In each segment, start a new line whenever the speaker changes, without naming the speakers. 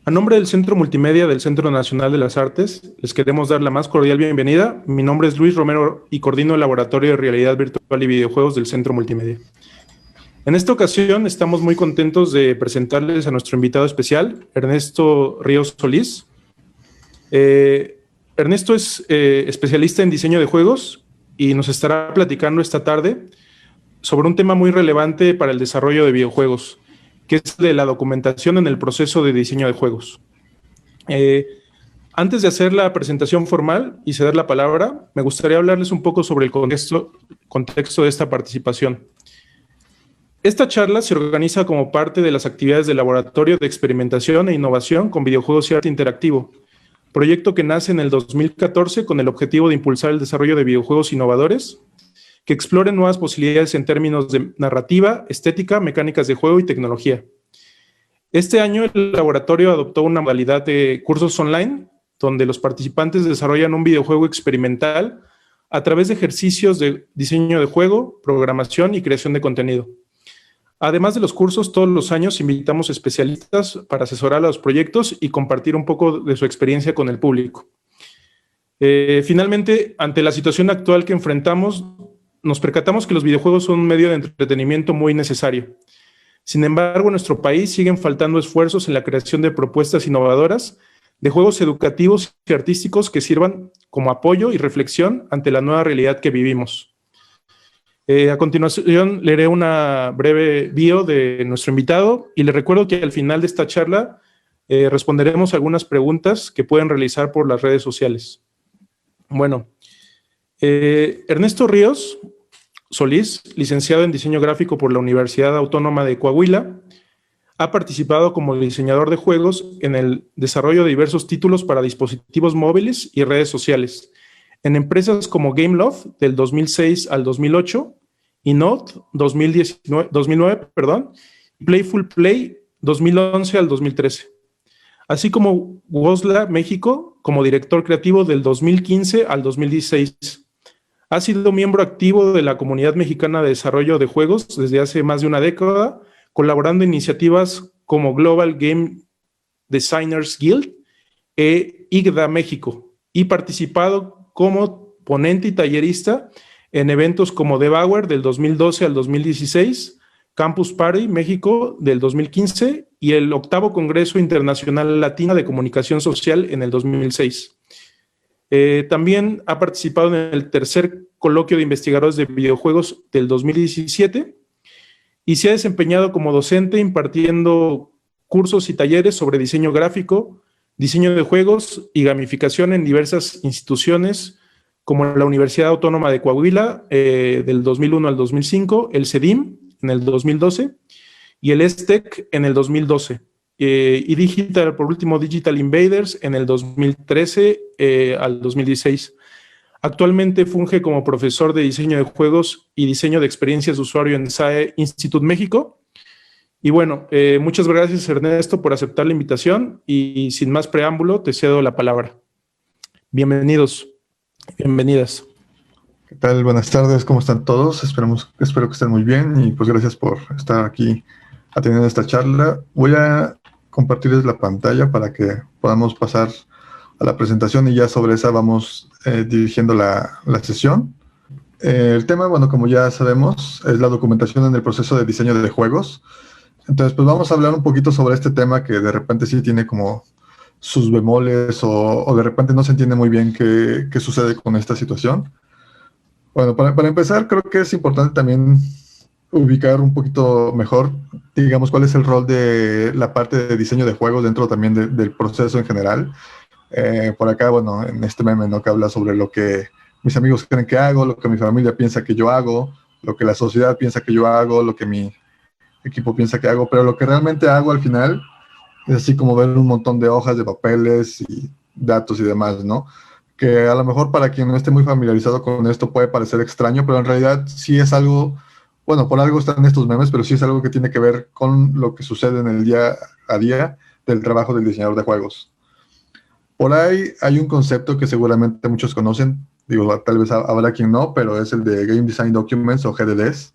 A nombre del Centro Multimedia del Centro Nacional de las Artes, les queremos dar la más cordial bienvenida. Mi nombre es Luis Romero y coordino el Laboratorio de Realidad Virtual y Videojuegos del Centro Multimedia. En esta ocasión estamos muy contentos de presentarles a nuestro invitado especial, Ernesto Ríos Solís. Ernesto es especialista en diseño de juegos y nos estará platicando esta tarde sobre un tema muy relevante para el desarrollo de videojuegos, que es de la documentación en el proceso de diseño de juegos. Antes de hacer la presentación formal y ceder la palabra, me gustaría hablarles un poco sobre el contexto de esta participación. Esta charla se organiza como parte de las actividades del Laboratorio de Experimentación e Innovación con Videojuegos y Arte Interactivo, proyecto que nace en el 2014 con el objetivo de impulsar el desarrollo de videojuegos innovadores que exploren nuevas posibilidades en términos de narrativa, estética, mecánicas de juego y tecnología. Este año el laboratorio adoptó una modalidad de cursos online donde los participantes desarrollan un videojuego experimental a través de ejercicios de diseño de juego, programación y creación de contenido. Además de los cursos, todos los años invitamos especialistas para asesorar a los proyectos y compartir un poco de su experiencia con el público. Finalmente, ante la situación actual que enfrentamos, nos percatamos que los videojuegos son un medio de entretenimiento muy necesario. Sin embargo, en nuestro país siguen faltando esfuerzos en la creación de propuestas innovadoras, de juegos educativos y artísticos que sirvan como apoyo y reflexión ante la nueva realidad que vivimos. A continuación, leeré una breve bio de nuestro invitado y les recuerdo que al final de esta charla responderemos algunas preguntas que pueden realizar por las redes sociales. Bueno, Ernesto Ríos Solís, licenciado en Diseño Gráfico por la Universidad Autónoma de Coahuila, ha participado como diseñador de juegos en el desarrollo de diversos títulos para dispositivos móviles y redes sociales, en empresas como Gameloft del 2006 al 2008, Inode 2009, y Playful Play 2011 al 2013, así como Wozla México como director creativo del 2015 al 2016. Ha sido miembro activo de la Comunidad Mexicana de Desarrollo de Juegos desde hace más de una década, colaborando en iniciativas como Global Game Designers Guild e IGDA México, y participado como ponente y tallerista en eventos como Devour del 2012 al 2016, Campus Party México del 2015 y el 8º Congreso Internacional Latino de Comunicación Social en el 2006. También ha participado en el tercer coloquio de investigadores de videojuegos del 2017 y se ha desempeñado como docente impartiendo cursos y talleres sobre diseño gráfico, diseño de juegos y gamificación en diversas instituciones como la Universidad Autónoma de Coahuila del 2001 al 2005, el CEDIM en el 2012 y el ESTEC en el 2012. Y por último, Digital Invaders en el 2013 al 2016. Actualmente funge como profesor de diseño de juegos y diseño de experiencias de usuario en SAE Institute México. Y bueno, muchas gracias Ernesto por aceptar la invitación y sin más preámbulo te cedo la palabra. Bienvenidos, bienvenidas.
¿Qué tal? Buenas tardes, ¿cómo están todos? Espero que estén muy bien y pues gracias por estar aquí atendiendo esta charla. Voy a compartirles la pantalla para que podamos pasar a la presentación y ya sobre esa vamos dirigiendo la sesión. El tema, bueno, como ya sabemos, es la documentación en el proceso de diseño de juegos. Entonces, pues vamos a hablar un poquito sobre este tema que de repente sí tiene como sus bemoles o de repente no se entiende muy bien qué sucede con esta situación. Bueno, para empezar, creo que es importante también ubicar un poquito mejor, digamos, cuál es el rol de la parte de diseño de juegos dentro también del proceso en general. Por acá, bueno, en este meme, ¿no?, que habla sobre lo que mis amigos creen que hago, lo que mi familia piensa que yo hago, lo que la sociedad piensa que yo hago, lo que mi equipo piensa que hago, pero lo que realmente hago al final es así como ver un montón de hojas de papeles y datos y demás, ¿no? Que a lo mejor para quien no esté muy familiarizado con esto puede parecer extraño, pero en realidad sí es algo, bueno, por algo están estos memes, pero sí es algo que tiene que ver con lo que sucede en el día a día del trabajo del diseñador de juegos. Por ahí hay un concepto que seguramente muchos conocen, digo, tal vez habrá quien no, pero es el de Game Design Documents o GDDs,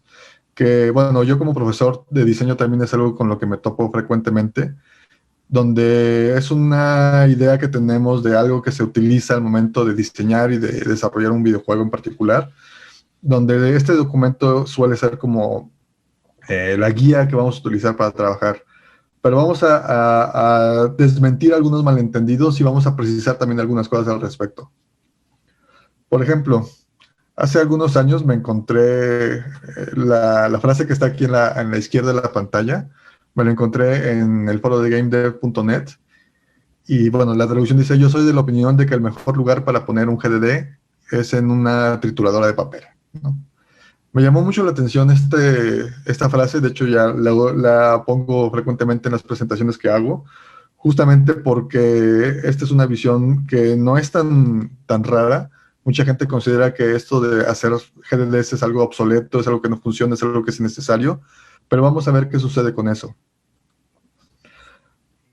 que, bueno, yo como profesor de diseño también es algo con lo que me topo frecuentemente. donde es una idea que tenemos de algo que se utiliza al momento de diseñar y de desarrollar un videojuego en particular, donde este documento suele ser como la guía que vamos a utilizar para trabajar. Pero vamos a desmentir algunos malentendidos y vamos a precisar también algunas cosas al respecto. Por ejemplo, hace algunos años me encontré la frase que está aquí en la izquierda de la pantalla, me lo encontré en el foro de GameDev.net y bueno, la traducción dice: yo soy de la opinión de que el mejor lugar para poner un GDD es en una trituradora de papel, ¿no? Me llamó mucho la atención esta frase, de hecho ya la pongo frecuentemente en las presentaciones que hago, justamente porque esta es una visión que no es tan rara. Mucha gente considera que esto de hacer GDDs es algo obsoleto, es algo que no funciona, es algo que es innecesario, pero vamos a ver qué sucede con eso.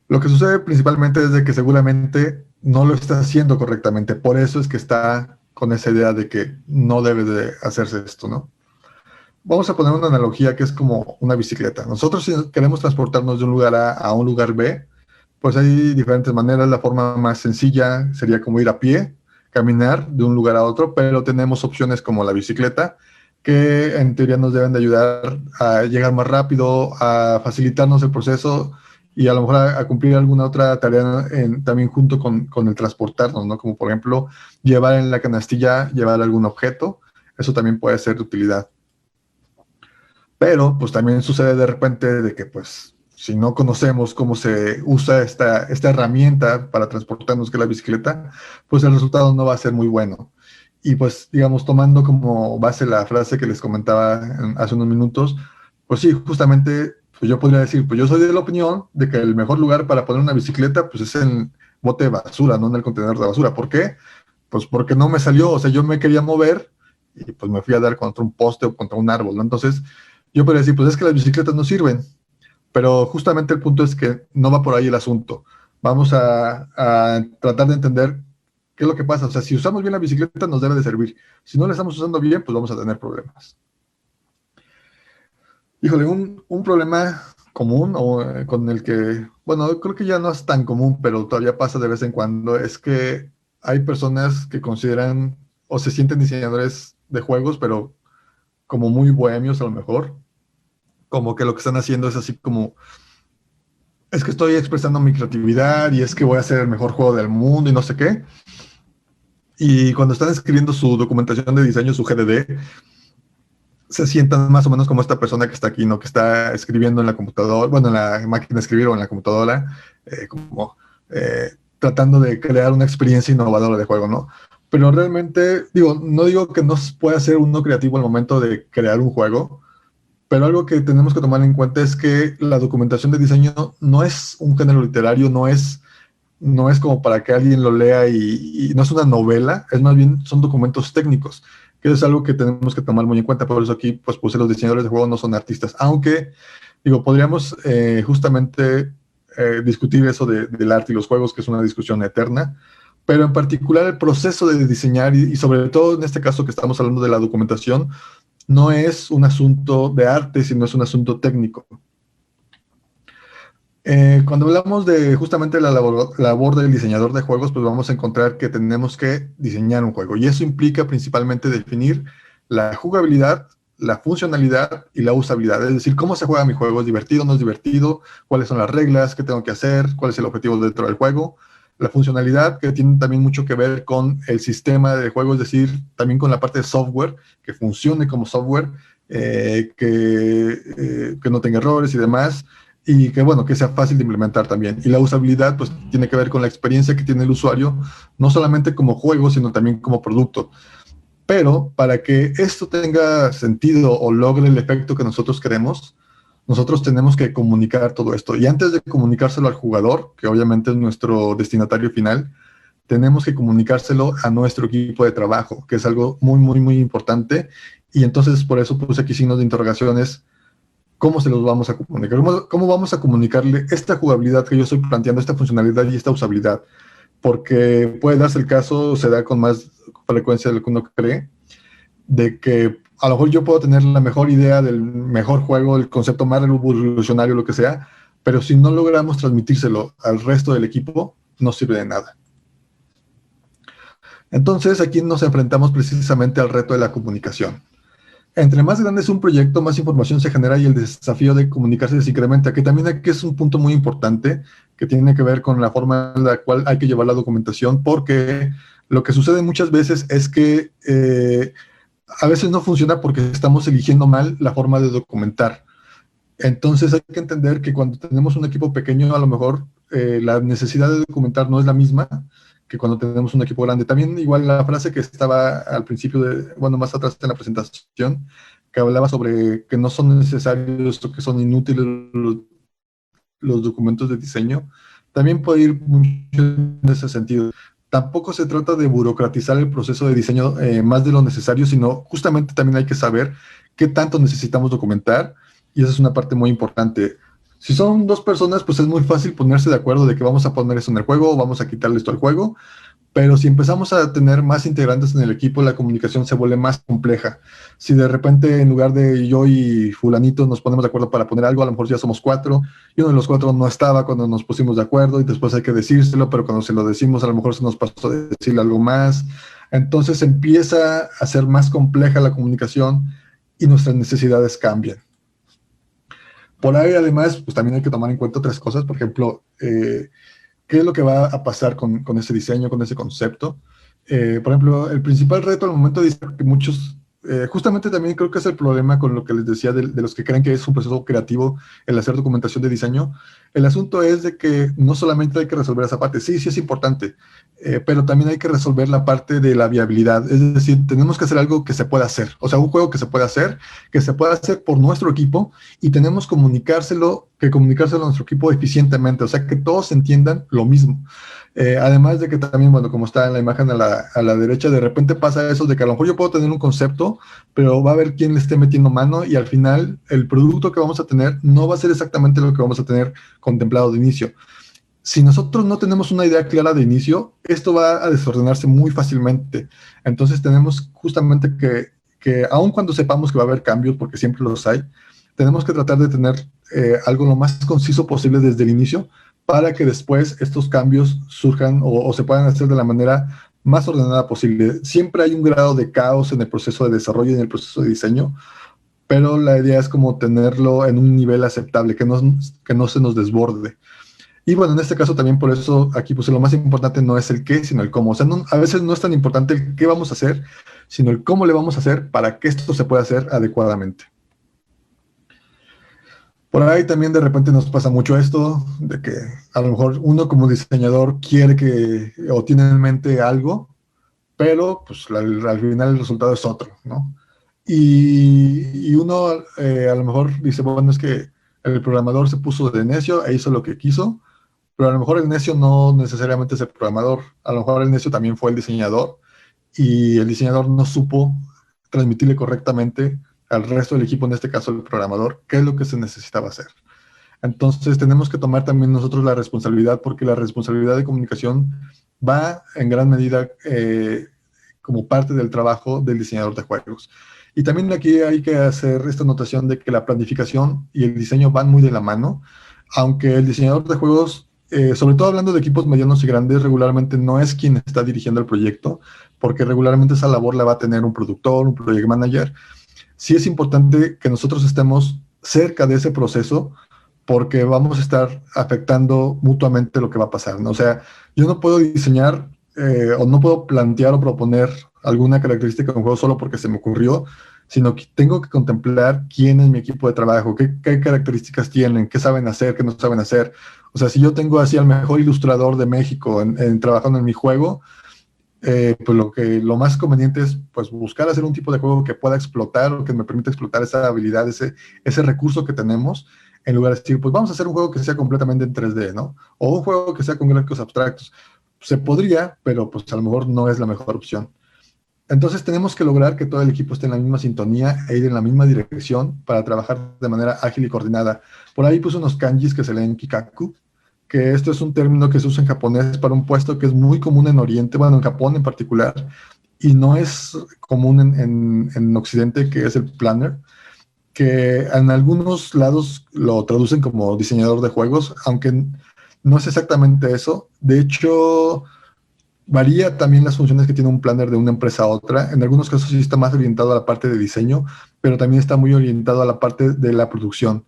Lo que sucede principalmente es de que seguramente no lo está haciendo correctamente, por eso es que está con esa idea de que no debe de hacerse esto, ¿no? Vamos a poner una analogía que es como una bicicleta. Nosotros, si queremos transportarnos de un lugar A a un lugar B, pues hay diferentes maneras. La forma más sencilla sería como ir a pie, caminar de un lugar a otro, pero tenemos opciones como la bicicleta, que en teoría nos deben de ayudar a llegar más rápido, a facilitarnos el proceso y a lo mejor a cumplir alguna otra tarea también junto con el transportarnos, ¿no? Como por ejemplo, llevar en la canastilla, llevar algún objeto. Eso también puede ser de utilidad. Pero pues también sucede de repente de que pues si no conocemos cómo se usa esta herramienta para transportarnos, que es la bicicleta, pues el resultado no va a ser muy bueno. Y pues digamos, tomando como base la frase que les comentaba hace unos minutos, pues sí, justamente pues yo podría decir, pues yo soy de la opinión de que el mejor lugar para poner una bicicleta pues es en el bote de basura, no en el contenedor de basura. ¿Por qué? Pues porque no me salió, o sea, yo me quería mover y pues me fui a dar contra un poste o contra un árbol, ¿no? Entonces yo podría decir, pues es que las bicicletas no sirven, pero justamente el punto es que no va por ahí el asunto. Vamos a tratar de entender qué es lo que pasa. O sea, si usamos bien la bicicleta nos debe de servir. Si no la estamos usando bien, pues vamos a tener problemas. Híjole, un problema común o con el que, bueno, creo que ya no es tan común, pero todavía pasa de vez en cuando, es que hay personas que consideran o se sienten diseñadores de juegos, pero como muy bohemios a lo mejor, como que lo que están haciendo es así como, es que estoy expresando mi creatividad y es que voy a hacer el mejor juego del mundo y no sé qué. Y cuando están escribiendo su documentación de diseño, su GDD, se sientan más o menos como esta persona que está aquí, ¿no? Que está escribiendo en la computadora, bueno, en la máquina de escribir o en la computadora, como tratando de crear una experiencia innovadora de juego, ¿no? Pero realmente, digo, no digo que no pueda ser uno creativo al momento de crear un juego, pero algo que tenemos que tomar en cuenta es que la documentación de diseño no es un género literario, no es como para que alguien lo lea y no es una novela, es más bien son documentos técnicos, que es algo que tenemos que tomar muy en cuenta. Por eso aquí pues los diseñadores de juegos no son artistas, aunque digo, podríamos justamente discutir eso del arte y los juegos, que es una discusión eterna, pero en particular el proceso de diseñar y sobre todo en este caso que estamos hablando de la documentación, no es un asunto de arte, sino es un asunto técnico. Cuando hablamos de justamente la labor del diseñador de juegos, pues vamos a encontrar que tenemos que diseñar un juego. Y eso implica principalmente definir la jugabilidad, la funcionalidad y la usabilidad. Es decir, cómo se juega mi juego, ¿es divertido o no es divertido? ¿Cuáles son las reglas? ¿Qué tengo que hacer? ¿Cuál es el objetivo dentro del juego? La funcionalidad, que tiene también mucho que ver con el sistema de juego, es decir, también con la parte de software, que funcione como software, que no tenga errores y demás, y que, bueno, que sea fácil de implementar también. Y la usabilidad, pues, tiene que ver con la experiencia que tiene el usuario, no solamente como juego, sino también como producto. Pero para que esto tenga sentido o logre el efecto que nosotros queremos, nosotros tenemos que comunicar todo esto. Y antes de comunicárselo al jugador, que obviamente es nuestro destinatario final, tenemos que comunicárselo a nuestro equipo de trabajo, que es algo muy, muy, muy importante. Y entonces por eso puse aquí signos de interrogaciones. ¿Cómo se los vamos a comunicar? ¿Cómo vamos a comunicarle esta jugabilidad que yo estoy planteando, esta funcionalidad y esta usabilidad? Porque puede darse el caso, se da con más frecuencia de lo que uno cree, de que a lo mejor yo puedo tener la mejor idea del mejor juego, el concepto más revolucionario, lo que sea, pero si no logramos transmitírselo al resto del equipo, no sirve de nada. Entonces, aquí nos enfrentamos precisamente al reto de la comunicación. Entre más grande es un proyecto, más información se genera y el desafío de comunicarse se incrementa, que también aquí es un punto muy importante que tiene que ver con la forma en la cual hay que llevar la documentación, porque lo que sucede muchas veces es que a veces no funciona porque estamos eligiendo mal la forma de documentar. Entonces hay que entender que cuando tenemos un equipo pequeño, a lo mejor la necesidad de documentar no es la misma que cuando tenemos un equipo grande. También igual la frase que estaba al principio, más atrás en la presentación, que hablaba sobre que no son necesarios o que son inútiles los documentos de diseño, también puede ir mucho en ese sentido. Tampoco se trata de burocratizar el proceso de diseño más de lo necesario, sino justamente también hay que saber qué tanto necesitamos documentar, y esa es una parte muy importante. Si son 2 personas, pues es muy fácil ponerse de acuerdo de que vamos a poner eso en el juego o vamos a quitarle esto al juego, pero si empezamos a tener más integrantes en el equipo, la comunicación se vuelve más compleja. Si de repente en lugar de yo y fulanito nos ponemos de acuerdo para poner algo, a lo mejor ya somos 4, y uno de los 4 no estaba cuando nos pusimos de acuerdo y después hay que decírselo, pero cuando se lo decimos a lo mejor se nos pasó de decirle algo más. Entonces empieza a ser más compleja la comunicación y nuestras necesidades cambian. Por ahí, además, pues también hay que tomar en cuenta otras cosas. Por ejemplo, ¿qué es lo que va a pasar con ese diseño, con ese concepto? Por ejemplo, el principal reto al momento de diseñar, que muchos, justamente también creo que es el problema con lo que les decía de los que creen que es un proceso creativo el hacer documentación de diseño. El asunto es de que no solamente hay que resolver esa parte, sí es importante, pero también hay que resolver la parte de la viabilidad. Es decir, tenemos que hacer algo que se pueda hacer, o sea, un juego que se pueda hacer por nuestro equipo, y tenemos que comunicárselo a nuestro equipo eficientemente, o sea, que todos entiendan lo mismo. Además de que también, bueno, como está en la imagen a la derecha, de repente pasa eso de que a lo mejor yo puedo tener un concepto, pero va a haber quien le esté metiendo mano, y al final el producto que vamos a tener no va a ser exactamente lo que vamos a tener contemplado de inicio. Si nosotros no tenemos una idea clara de inicio, esto va a desordenarse muy fácilmente. Entonces tenemos justamente que aun cuando sepamos que va a haber cambios, porque siempre los hay, tenemos que tratar de tener algo lo más conciso posible desde el inicio, para que después estos cambios surjan o se puedan hacer de la manera más ordenada posible. Siempre hay un grado de caos en el proceso de desarrollo y en el proceso de diseño, pero la idea es como tenerlo en un nivel aceptable, que no se nos desborde. Y bueno, en este caso también por eso aquí puse lo más importante no es el qué, sino el cómo. O sea, a veces no es tan importante el qué vamos a hacer, sino el cómo le vamos a hacer para que esto se pueda hacer adecuadamente. Por ahí también de repente nos pasa mucho esto, de que a lo mejor uno como diseñador quiere o tiene en mente algo, pero pues al final el resultado es otro, ¿no? Y uno a lo mejor dice, bueno, es que el programador se puso de necio e hizo lo que quiso, pero a lo mejor el necio no necesariamente es el programador, a lo mejor el necio también fue el diseñador, y el diseñador no supo transmitirle correctamente al resto del equipo, en este caso el programador, qué es lo que se necesitaba hacer. Entonces tenemos que tomar también nosotros la responsabilidad, porque la responsabilidad de comunicación va en gran medida como parte del trabajo del diseñador de juegos. Y también aquí hay que hacer esta anotación de que la planificación y el diseño van muy de la mano, aunque el diseñador de juegos, sobre todo hablando de equipos medianos y grandes, regularmente no es quien está dirigiendo el proyecto, porque regularmente esa labor la va a tener un productor, un project manager. Sí es importante que nosotros estemos cerca de ese proceso, porque vamos a estar afectando mutuamente lo que va a pasar, ¿no? O sea, yo no puedo diseñar o no puedo plantear o proponer alguna característica de un juego solo porque se me ocurrió, sino que tengo que contemplar quién es mi equipo de trabajo, qué características tienen, qué saben hacer, qué no saben hacer. O sea, si yo tengo así al mejor ilustrador de México trabajando en mi juego, pues lo más conveniente es pues buscar hacer un tipo de juego que pueda explotar o que me permita explotar esa habilidad, ese recurso que tenemos, en lugar de decir, pues vamos a hacer un juego que sea completamente en 3D, ¿no? O un juego que sea con gráficos abstractos. Se podría, pero pues a lo mejor no es la mejor opción. Entonces tenemos que lograr que todo el equipo esté en la misma sintonía e ir en la misma dirección para trabajar de manera ágil y coordinada. Por ahí puse unos kanjis que se leen kikaku, que esto es un término que se usa en japonés para un puesto que es muy común en Oriente, bueno, en Japón en particular, y no es común en Occidente, que es el planner. que en algunos lados lo traducen como diseñador de juegos, aunque no es exactamente eso. De hecho, varía también las funciones que tiene un planner de una empresa a otra. En algunos casos sí está más orientado a la parte de diseño, pero también está muy orientado a la parte de la producción.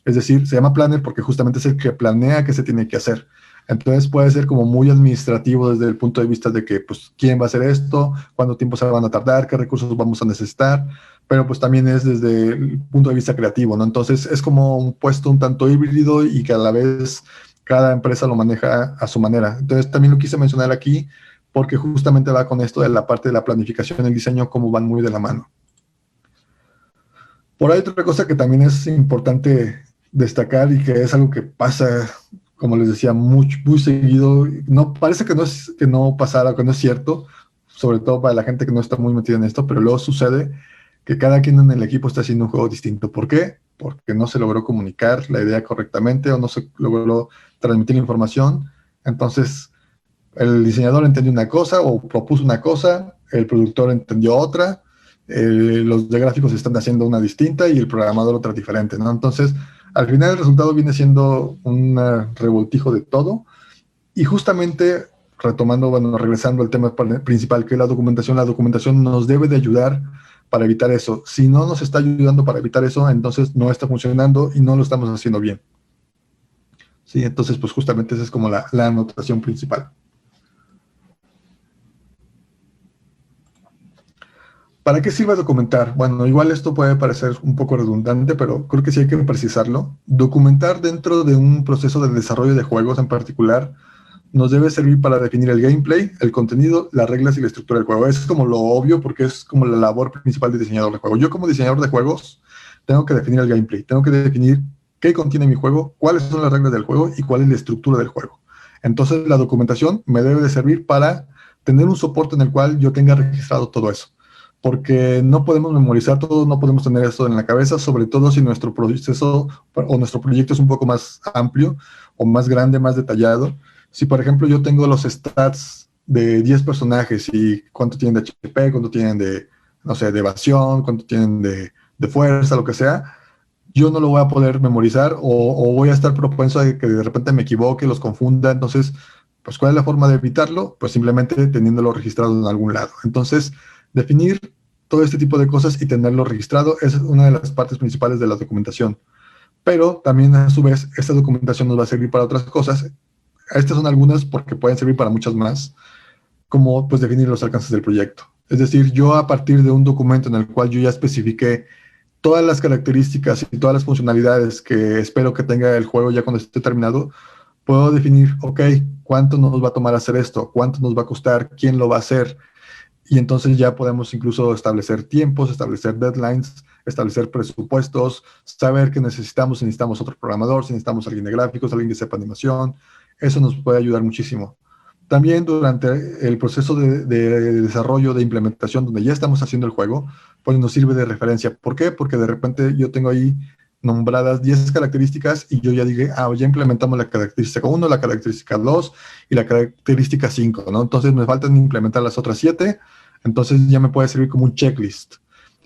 Es decir, se llama planner porque justamente es el que planea qué se tiene que hacer. Entonces puede ser como muy administrativo desde el punto de vista de que, pues, quién va a hacer esto, cuánto tiempo se van a tardar, qué recursos vamos a necesitar, pero pues también es desde el punto de vista creativo, ¿no? Entonces es como un puesto un tanto híbrido y que a la vez cada empresa lo maneja a su manera. Entonces también lo quise mencionar aquí porque justamente va con esto de la parte de la planificación y el diseño, como van muy de la mano. Por ahí otra cosa que también es importante destacar y que es algo que pasa, como les decía, muy seguido. No, parece que no pasara, que no es cierto, sobre todo para la gente que no está muy metida en esto, pero luego sucede que cada quien en el equipo está haciendo un juego distinto. ¿Por qué? Porque no se logró comunicar la idea correctamente o no se logró transmitir la información. Entonces, el diseñador entendió una cosa o propuso una cosa, el productor entendió otra, los de gráficos están haciendo una distinta y el programador otra diferente, ¿no? Entonces, al final el resultado viene siendo un revoltijo de todo y justamente retomando, bueno, regresando al tema principal que es la documentación nos debe de ayudar para evitar eso. Si no nos está ayudando para evitar eso, entonces no está funcionando y no lo estamos haciendo bien. Sí, entonces pues justamente esa es como la anotación principal. ¿Para qué sirve documentar? Bueno, igual esto puede parecer un poco redundante, pero creo que sí hay que precisarlo. Documentar dentro de un proceso de desarrollo de juegos en particular nos debe servir para definir el gameplay, el contenido, las reglas y la estructura del juego. Es como lo obvio porque es como la labor principal del diseñador de juego. Yo como diseñador de juegos tengo que definir el gameplay, tengo que definir qué contiene mi juego, cuáles son las reglas del juego y cuál es la estructura del juego. Entonces la documentación me debe de servir para tener un soporte en el cual yo tenga registrado todo eso, porque no podemos memorizar todo, no podemos tener esto en la cabeza, sobre todo si nuestro proceso o nuestro proyecto es un poco más amplio o más grande, más detallado. Si, por ejemplo, yo tengo los stats de 10 personajes y cuánto tienen de HP, cuánto tienen de, no sé, de evasión, cuánto tienen de fuerza, lo que sea, yo no lo voy a poder memorizar o voy a estar propenso a que de repente me equivoque, los confunda. Entonces, pues, ¿cuál es la forma de evitarlo? Pues simplemente teniéndolo registrado en algún lado. Entonces, definir todo este tipo de cosas y tenerlo registrado es una de las partes principales de la documentación. Pero también, a su vez, esta documentación nos va a servir para otras cosas. Estas son algunas porque pueden servir para muchas más, como pues definir los alcances del proyecto. Es decir, yo a partir de un documento en el cual yo ya especifiqué todas las características y todas las funcionalidades que espero que tenga el juego ya cuando esté terminado, puedo definir, ok, cuánto nos va a tomar hacer esto, cuánto nos va a costar, quién lo va a hacer, y entonces ya podemos incluso establecer tiempos, establecer deadlines, establecer presupuestos, saber que necesitamos, si necesitamos otro programador, si necesitamos alguien de gráficos, alguien que sepa animación. Eso nos puede ayudar muchísimo. También durante el proceso de desarrollo, de implementación, donde ya estamos haciendo el juego, pues nos sirve de referencia. ¿Por qué? Porque de repente yo tengo ahí nombradas 10 características y yo ya dije, ya implementamos la característica 1, la característica 2 y la característica 5, ¿no? Entonces me faltan implementar las otras 7, entonces ya me puede servir como un checklist.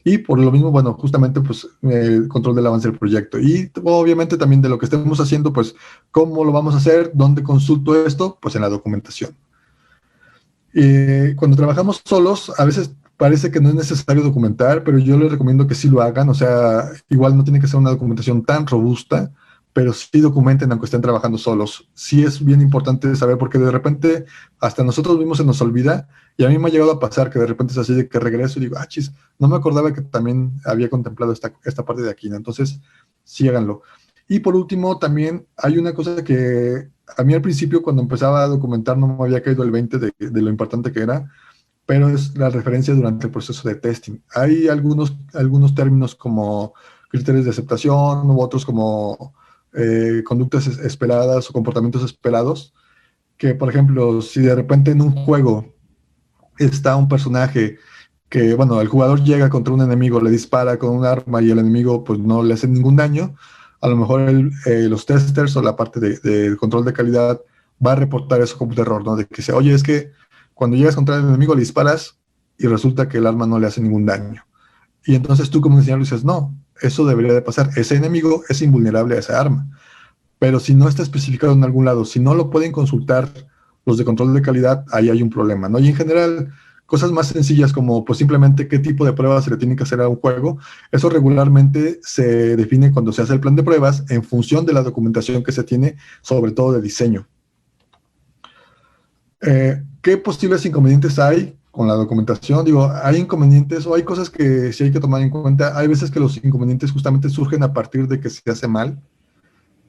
Y por lo mismo, bueno, justamente pues el control del avance del proyecto. Y obviamente también de lo que estemos haciendo, pues cómo lo vamos a hacer, dónde consulto esto, pues en la documentación. Cuando trabajamos solos, a veces parece que no es necesario documentar, pero yo les recomiendo que sí lo hagan. O sea, igual no tiene que ser una documentación tan robusta, pero sí documenten aunque estén trabajando solos. Sí es bien importante saber, porque de repente hasta nosotros mismos se nos olvida, y a mí me ha llegado a pasar que de repente es así de que regreso y digo, chis, no me acordaba que también había contemplado esta parte de aquí, ¿no? Entonces, sí háganlo. Y por último, también hay una cosa que a mí al principio cuando empezaba a documentar no me había caído el 20 de lo importante que era, pero es la referencia durante el proceso de testing. Hay algunos términos como criterios de aceptación u otros como conductas esperadas o comportamientos esperados, que por ejemplo, si de repente en un juego está un personaje que, bueno, el jugador llega contra un enemigo, le dispara con un arma y el enemigo pues no le hace ningún daño, a lo mejor los testers o la parte de control de calidad va a reportar eso como un error, ¿no? De que dice, oye, es que cuando llegas contra el enemigo le disparas y resulta que el arma no le hace ningún daño. Y entonces tú como diseñador dices, no, eso debería de pasar. Ese enemigo es invulnerable a esa arma. Pero si no está especificado en algún lado, si no lo pueden consultar los de control de calidad, ahí hay un problema, ¿no? Y en general, cosas más sencillas como pues simplemente qué tipo de pruebas se le tienen que hacer a un juego, eso regularmente se define cuando se hace el plan de pruebas en función de la documentación que se tiene, sobre todo de diseño. ¿Qué posibles inconvenientes hay con la documentación? Digo, hay inconvenientes o hay cosas que sí hay que tomar en cuenta. Hay veces que los inconvenientes justamente surgen a partir de que se hace mal.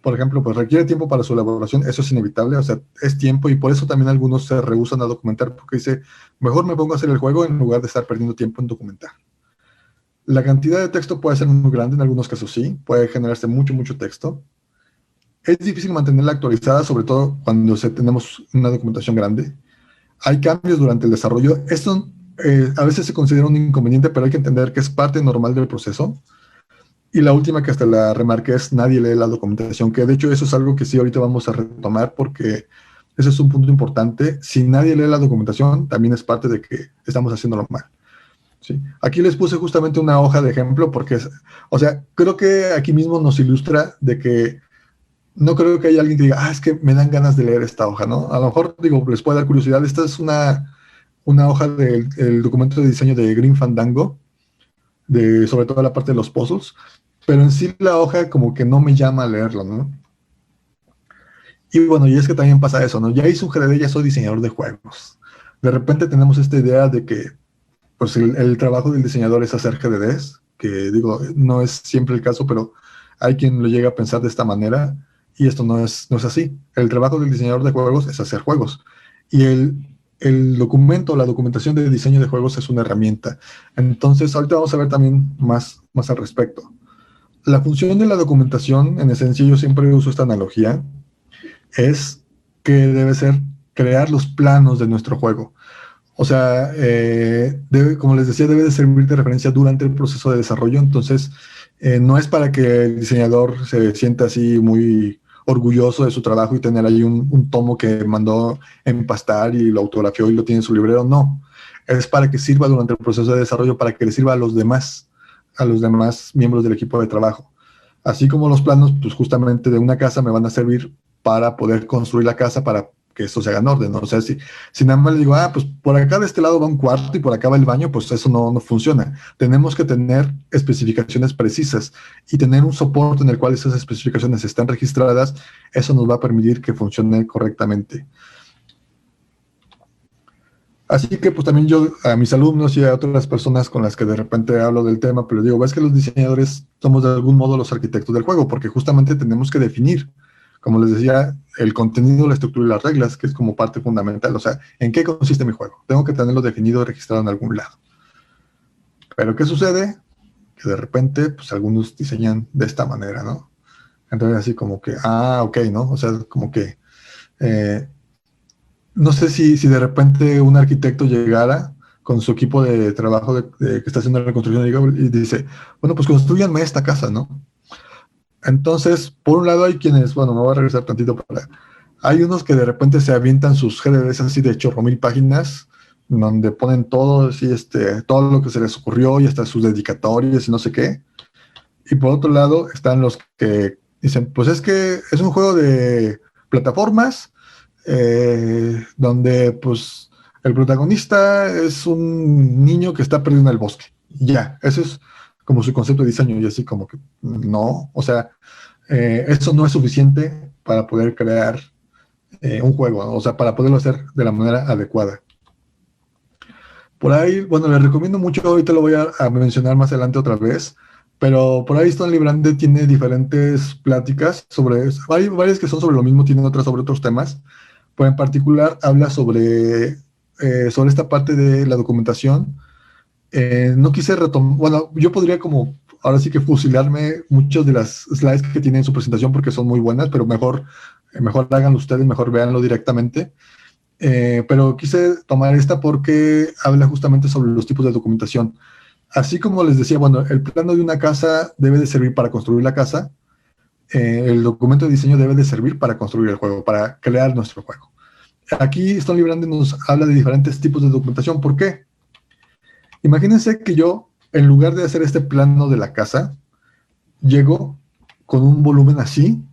Por ejemplo, pues requiere tiempo para su elaboración, eso es inevitable, o sea, es tiempo y por eso también algunos se rehúsan a documentar porque dice, mejor me pongo a hacer el juego en lugar de estar perdiendo tiempo en documentar. La cantidad de texto puede ser muy grande, en algunos casos sí, puede generarse mucho texto. Es difícil mantenerla actualizada, sobre todo cuando tenemos una documentación grande. Hay cambios durante el desarrollo. Esto a veces se considera un inconveniente, pero hay que entender que es parte normal del proceso. Y la última que hasta la remarqué es nadie lee la documentación, que de hecho eso es algo que sí ahorita vamos a retomar porque ese es un punto importante. Si nadie lee la documentación, también es parte de que estamos haciéndolo mal. ¿Sí? Aquí les puse justamente una hoja de ejemplo porque, o sea, creo que aquí mismo nos ilustra de que no creo que haya alguien que diga, es que me dan ganas de leer esta hoja, ¿no? A lo mejor, digo, les puede dar curiosidad. Esta es una hoja del documento de diseño de Grim Fandango, sobre todo la parte de los puzzles, pero en sí la hoja como que no me llama a leerlo, ¿no? Y bueno, y es que también pasa eso, ¿no? Ya hice un GDD, ya soy diseñador de juegos. De repente tenemos esta idea de que pues el trabajo del diseñador es hacer GDDs, que digo, no es siempre el caso, pero hay quien lo llega a pensar de esta manera, y esto no es así. El trabajo del diseñador de juegos es hacer juegos. Y el documento, la documentación de diseño de juegos es una herramienta. Entonces, ahorita vamos a ver también más al respecto. La función de la documentación, en esencia, yo siempre uso esta analogía, es que debe ser crear los planos de nuestro juego. O sea, como les decía, debe de servir de referencia durante el proceso de desarrollo. Entonces, no es para que el diseñador se sienta así muy orgulloso de su trabajo y tener ahí un tomo que mandó empastar y lo autografió y lo tiene en su librero. No, es para que sirva durante el proceso de desarrollo, para que le sirva a los demás miembros del equipo de trabajo. Así como los planos, pues justamente de una casa me van a servir para poder construir la casa, para que esto se haga en orden, ¿no? O sea, si nada más le digo, pues por acá de este lado va un cuarto y por acá va el baño, pues eso no funciona. Tenemos que tener especificaciones precisas y tener un soporte en el cual esas especificaciones están registradas. Eso nos va a permitir que funcione correctamente. Así que pues también yo a mis alumnos y a otras personas con las que de repente hablo del tema, pero digo, ves que los diseñadores somos de algún modo los arquitectos del juego, porque justamente tenemos que definir, como les decía, el contenido, la estructura y las reglas, que es como parte fundamental. O sea, ¿en qué consiste mi juego? Tengo que tenerlo definido y registrado en algún lado. Pero ¿qué sucede? Que de repente, pues algunos diseñan de esta manera, ¿no? Entonces así como que, ok, ¿no? O sea, como que... no sé si de repente un arquitecto llegara con su equipo de trabajo que está haciendo la reconstrucción y dice, bueno, pues construyanme esta casa, ¿no? Entonces, por un lado hay quienes, bueno, me voy a regresar tantito para... Hay unos que de repente se avientan sus GDDs así de chorro mil páginas, donde ponen todo, así, todo lo que se les ocurrió y hasta sus dedicatorias y no sé qué. Y por otro lado están los que dicen, pues es que es un juego de plataformas, donde pues el protagonista es un niño que está perdido en el bosque. Ya, eso es como su concepto de diseño y así como que no, o sea, eso no es suficiente para poder crear un juego, ¿no? O sea, para poderlo hacer de la manera adecuada. Por ahí, bueno, les recomiendo mucho, ahorita lo voy a mencionar más adelante otra vez, pero por ahí Stone Librande tiene diferentes pláticas sobre eso. Hay varias que son sobre lo mismo, tienen otras sobre otros temas, pero en particular habla sobre esta parte de la documentación. No quise retomar, bueno, yo podría como, ahora sí que fusilarme muchas de las slides que tiene en su presentación porque son muy buenas, pero mejor háganlo ustedes, mejor véanlo directamente. Pero quise tomar esta porque habla justamente sobre los tipos de documentación. Así como les decía, bueno, el plano de una casa debe de servir para construir la casa, el documento de diseño debe de servir para construir el juego, para crear nuestro juego. Aquí Stone Librande nos habla de diferentes tipos de documentación. ¿Por qué? Imagínense que yo, en lugar de hacer este plano de la casa, llego con un volumen así,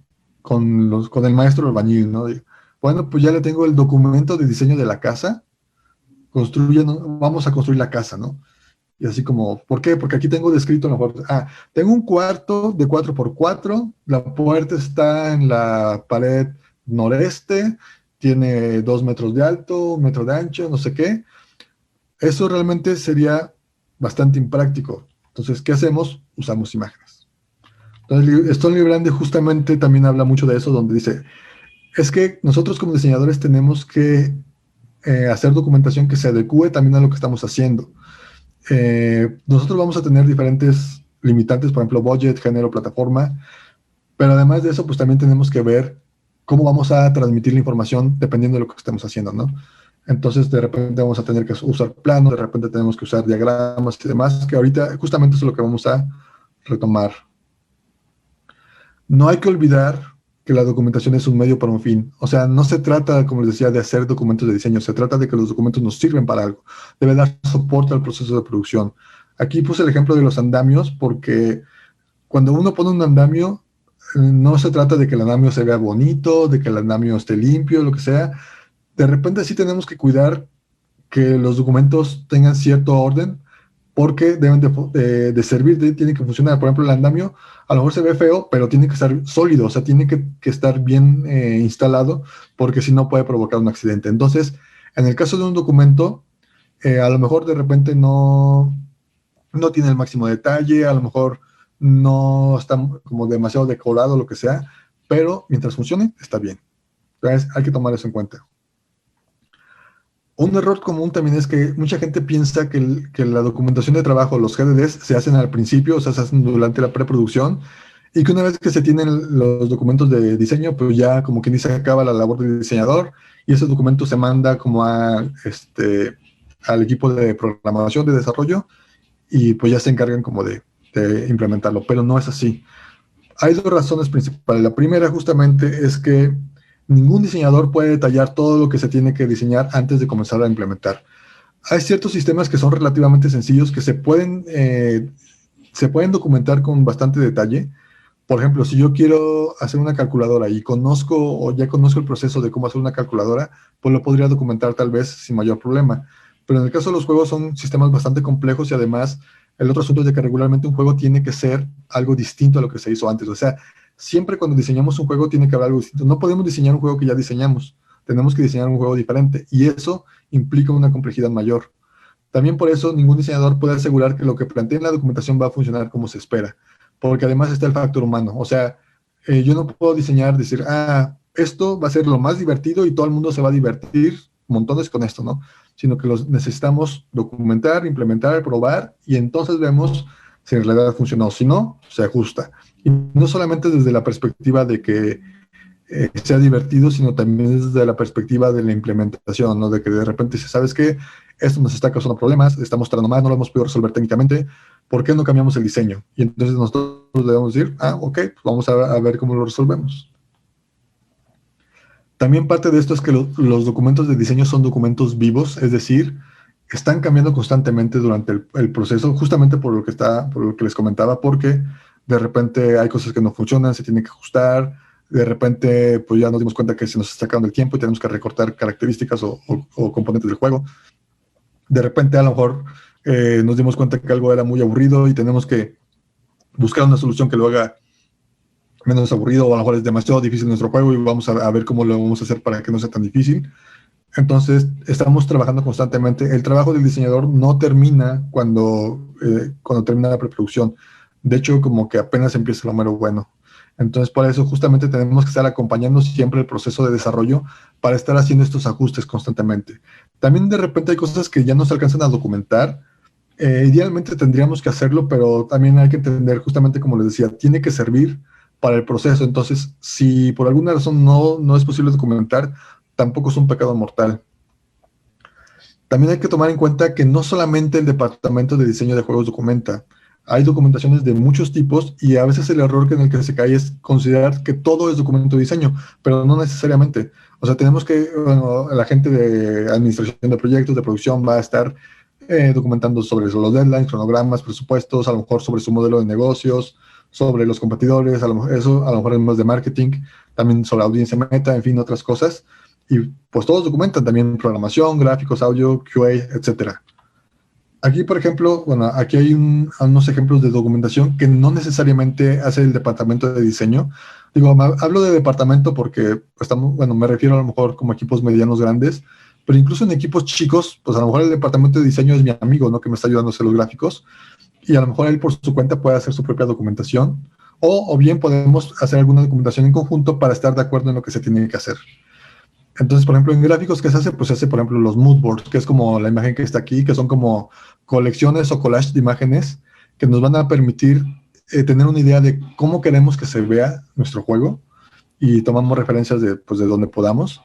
con el maestro albañil, ¿no? Bueno, pues ya le tengo el documento de diseño de la casa, vamos a construir la casa, ¿no? Y así como, ¿por qué? Porque aquí tengo descrito a lo mejor, tengo un cuarto de 4x4, la puerta está en la pared noreste, tiene 2 metros de alto, 1 metro de ancho, no sé qué. Eso realmente sería bastante impráctico. Entonces, ¿qué hacemos? Usamos imágenes. Entonces, Stone Librande justamente también habla mucho de eso, donde dice, es que nosotros como diseñadores tenemos que hacer documentación que se adecue también a lo que estamos haciendo. Nosotros vamos a tener diferentes limitantes, por ejemplo, budget, género, plataforma, pero además de eso, pues también tenemos que ver cómo vamos a transmitir la información dependiendo de lo que estemos haciendo, ¿no? Entonces, de repente vamos a tener que usar planos, de repente tenemos que usar diagramas y demás, que ahorita justamente eso es lo que vamos a retomar. No hay que olvidar que la documentación es un medio para un fin. O sea, no se trata, como les decía, de hacer documentos de diseño, se trata de que los documentos nos sirven para algo. Debe dar soporte al proceso de producción. Aquí puse el ejemplo de los andamios porque cuando uno pone un andamio, no se trata de que el andamio se vea bonito, de que el andamio esté limpio, lo que sea. De repente sí tenemos que cuidar que los documentos tengan cierto orden porque deben de servir, tienen que funcionar. Por ejemplo, el andamio a lo mejor se ve feo, pero tiene que estar sólido, o sea, tiene que estar bien instalado, porque si no puede provocar un accidente. Entonces, en el caso de un documento, a lo mejor de repente no tiene el máximo detalle, a lo mejor no está como demasiado decorado, lo que sea, pero mientras funcione, está bien. Entonces, hay que tomar eso en cuenta. Un error común también es que mucha gente piensa que la documentación de trabajo, los GDDs, se hacen al principio, o sea, se hacen durante la preproducción, y que una vez que se tienen los documentos de diseño, pues ya como quien dice, acaba la labor del diseñador, y ese documento se manda como al equipo de programación, de desarrollo, y pues ya se encargan como de implementarlo, pero no es así. Hay dos razones principales. La primera justamente es que ningún diseñador puede detallar todo lo que se tiene que diseñar antes de comenzar a implementar. Hay ciertos sistemas que son relativamente sencillos que se pueden documentar con bastante detalle. Por ejemplo, si yo quiero hacer una calculadora y ya conozco el proceso de cómo hacer una calculadora, pues lo podría documentar tal vez sin mayor problema. Pero en el caso de los juegos son sistemas bastante complejos y además el otro asunto es de que regularmente un juego tiene que ser algo distinto a lo que se hizo antes. O sea, siempre cuando diseñamos un juego tiene que haber algo distinto. No podemos diseñar un juego que ya diseñamos. Tenemos que diseñar un juego diferente y eso implica una complejidad mayor. También por eso ningún diseñador puede asegurar que lo que plantea en la documentación va a funcionar como se espera, porque además está el factor humano. O sea, yo no puedo decir, esto va a ser lo más divertido y todo el mundo se va a divertir montones con esto, ¿no? Sino que los necesitamos documentar, implementar, probar y entonces vemos si en realidad funcionó. Si no, se ajusta. Y no solamente desde la perspectiva de que sea divertido, sino también desde la perspectiva de la implementación, ¿no? De que de repente dices, ¿sabes qué? Esto nos está causando problemas, está mostrando mal, no lo hemos podido resolver técnicamente, ¿por qué no cambiamos el diseño? Y entonces nosotros debemos decir, ok, pues vamos a ver cómo lo resolvemos. También parte de esto es que los documentos de diseño son documentos vivos, es decir, están cambiando constantemente durante el proceso, justamente por lo que les comentaba, porque de repente hay cosas que no funcionan, se tienen que ajustar, de repente pues ya nos dimos cuenta que se nos está acabando el tiempo y tenemos que recortar características o componentes del juego. De repente a lo mejor nos dimos cuenta que algo era muy aburrido y tenemos que buscar una solución que lo haga menos aburrido, o a lo mejor es demasiado difícil nuestro juego y vamos a ver cómo lo vamos a hacer para que no sea tan difícil. Entonces, estamos trabajando constantemente. El trabajo del diseñador no termina cuando termina la preproducción. De hecho, como que apenas empieza lo mero bueno. Entonces, por eso justamente tenemos que estar acompañando siempre el proceso de desarrollo para estar haciendo estos ajustes constantemente. También de repente hay cosas que ya no se alcanzan a documentar. Idealmente tendríamos que hacerlo, pero también hay que entender, justamente como les decía, tiene que servir para el proceso. Entonces, si por alguna razón no es posible documentar, tampoco es un pecado mortal. También hay que tomar en cuenta que no solamente el departamento de diseño de juegos documenta. Hay documentaciones de muchos tipos y a veces el error en el que se cae es considerar que todo es documento de diseño, pero no necesariamente. O sea, tenemos que, la gente de administración de proyectos, de producción, va a estar documentando sobre los deadlines, cronogramas, presupuestos, a lo mejor sobre su modelo de negocios, sobre los competidores, eso a lo mejor es más de marketing, también sobre audiencia meta, en fin, otras cosas. Y pues todos documentan también programación, gráficos, audio, QA, etcétera. Aquí, por ejemplo, bueno, aquí hay unos ejemplos de documentación que no necesariamente hace el departamento de diseño. Digo, hablo de departamento porque estamos, bueno, me refiero a lo mejor como equipos medianos grandes, pero incluso en equipos chicos, pues a lo mejor el departamento de diseño es mi amigo, ¿no? Que me está ayudando a hacer los gráficos, y a lo mejor él por su cuenta puede hacer su propia documentación, o bien podemos hacer alguna documentación en conjunto para estar de acuerdo en lo que se tiene que hacer. Entonces, por ejemplo, en gráficos, ¿qué se hace? Pues se hace, por ejemplo, los mood boards, que es como la imagen que está aquí, que son como colecciones o collages de imágenes que nos van a permitir tener una idea de cómo queremos que se vea nuestro juego, y tomamos referencias pues, de donde podamos.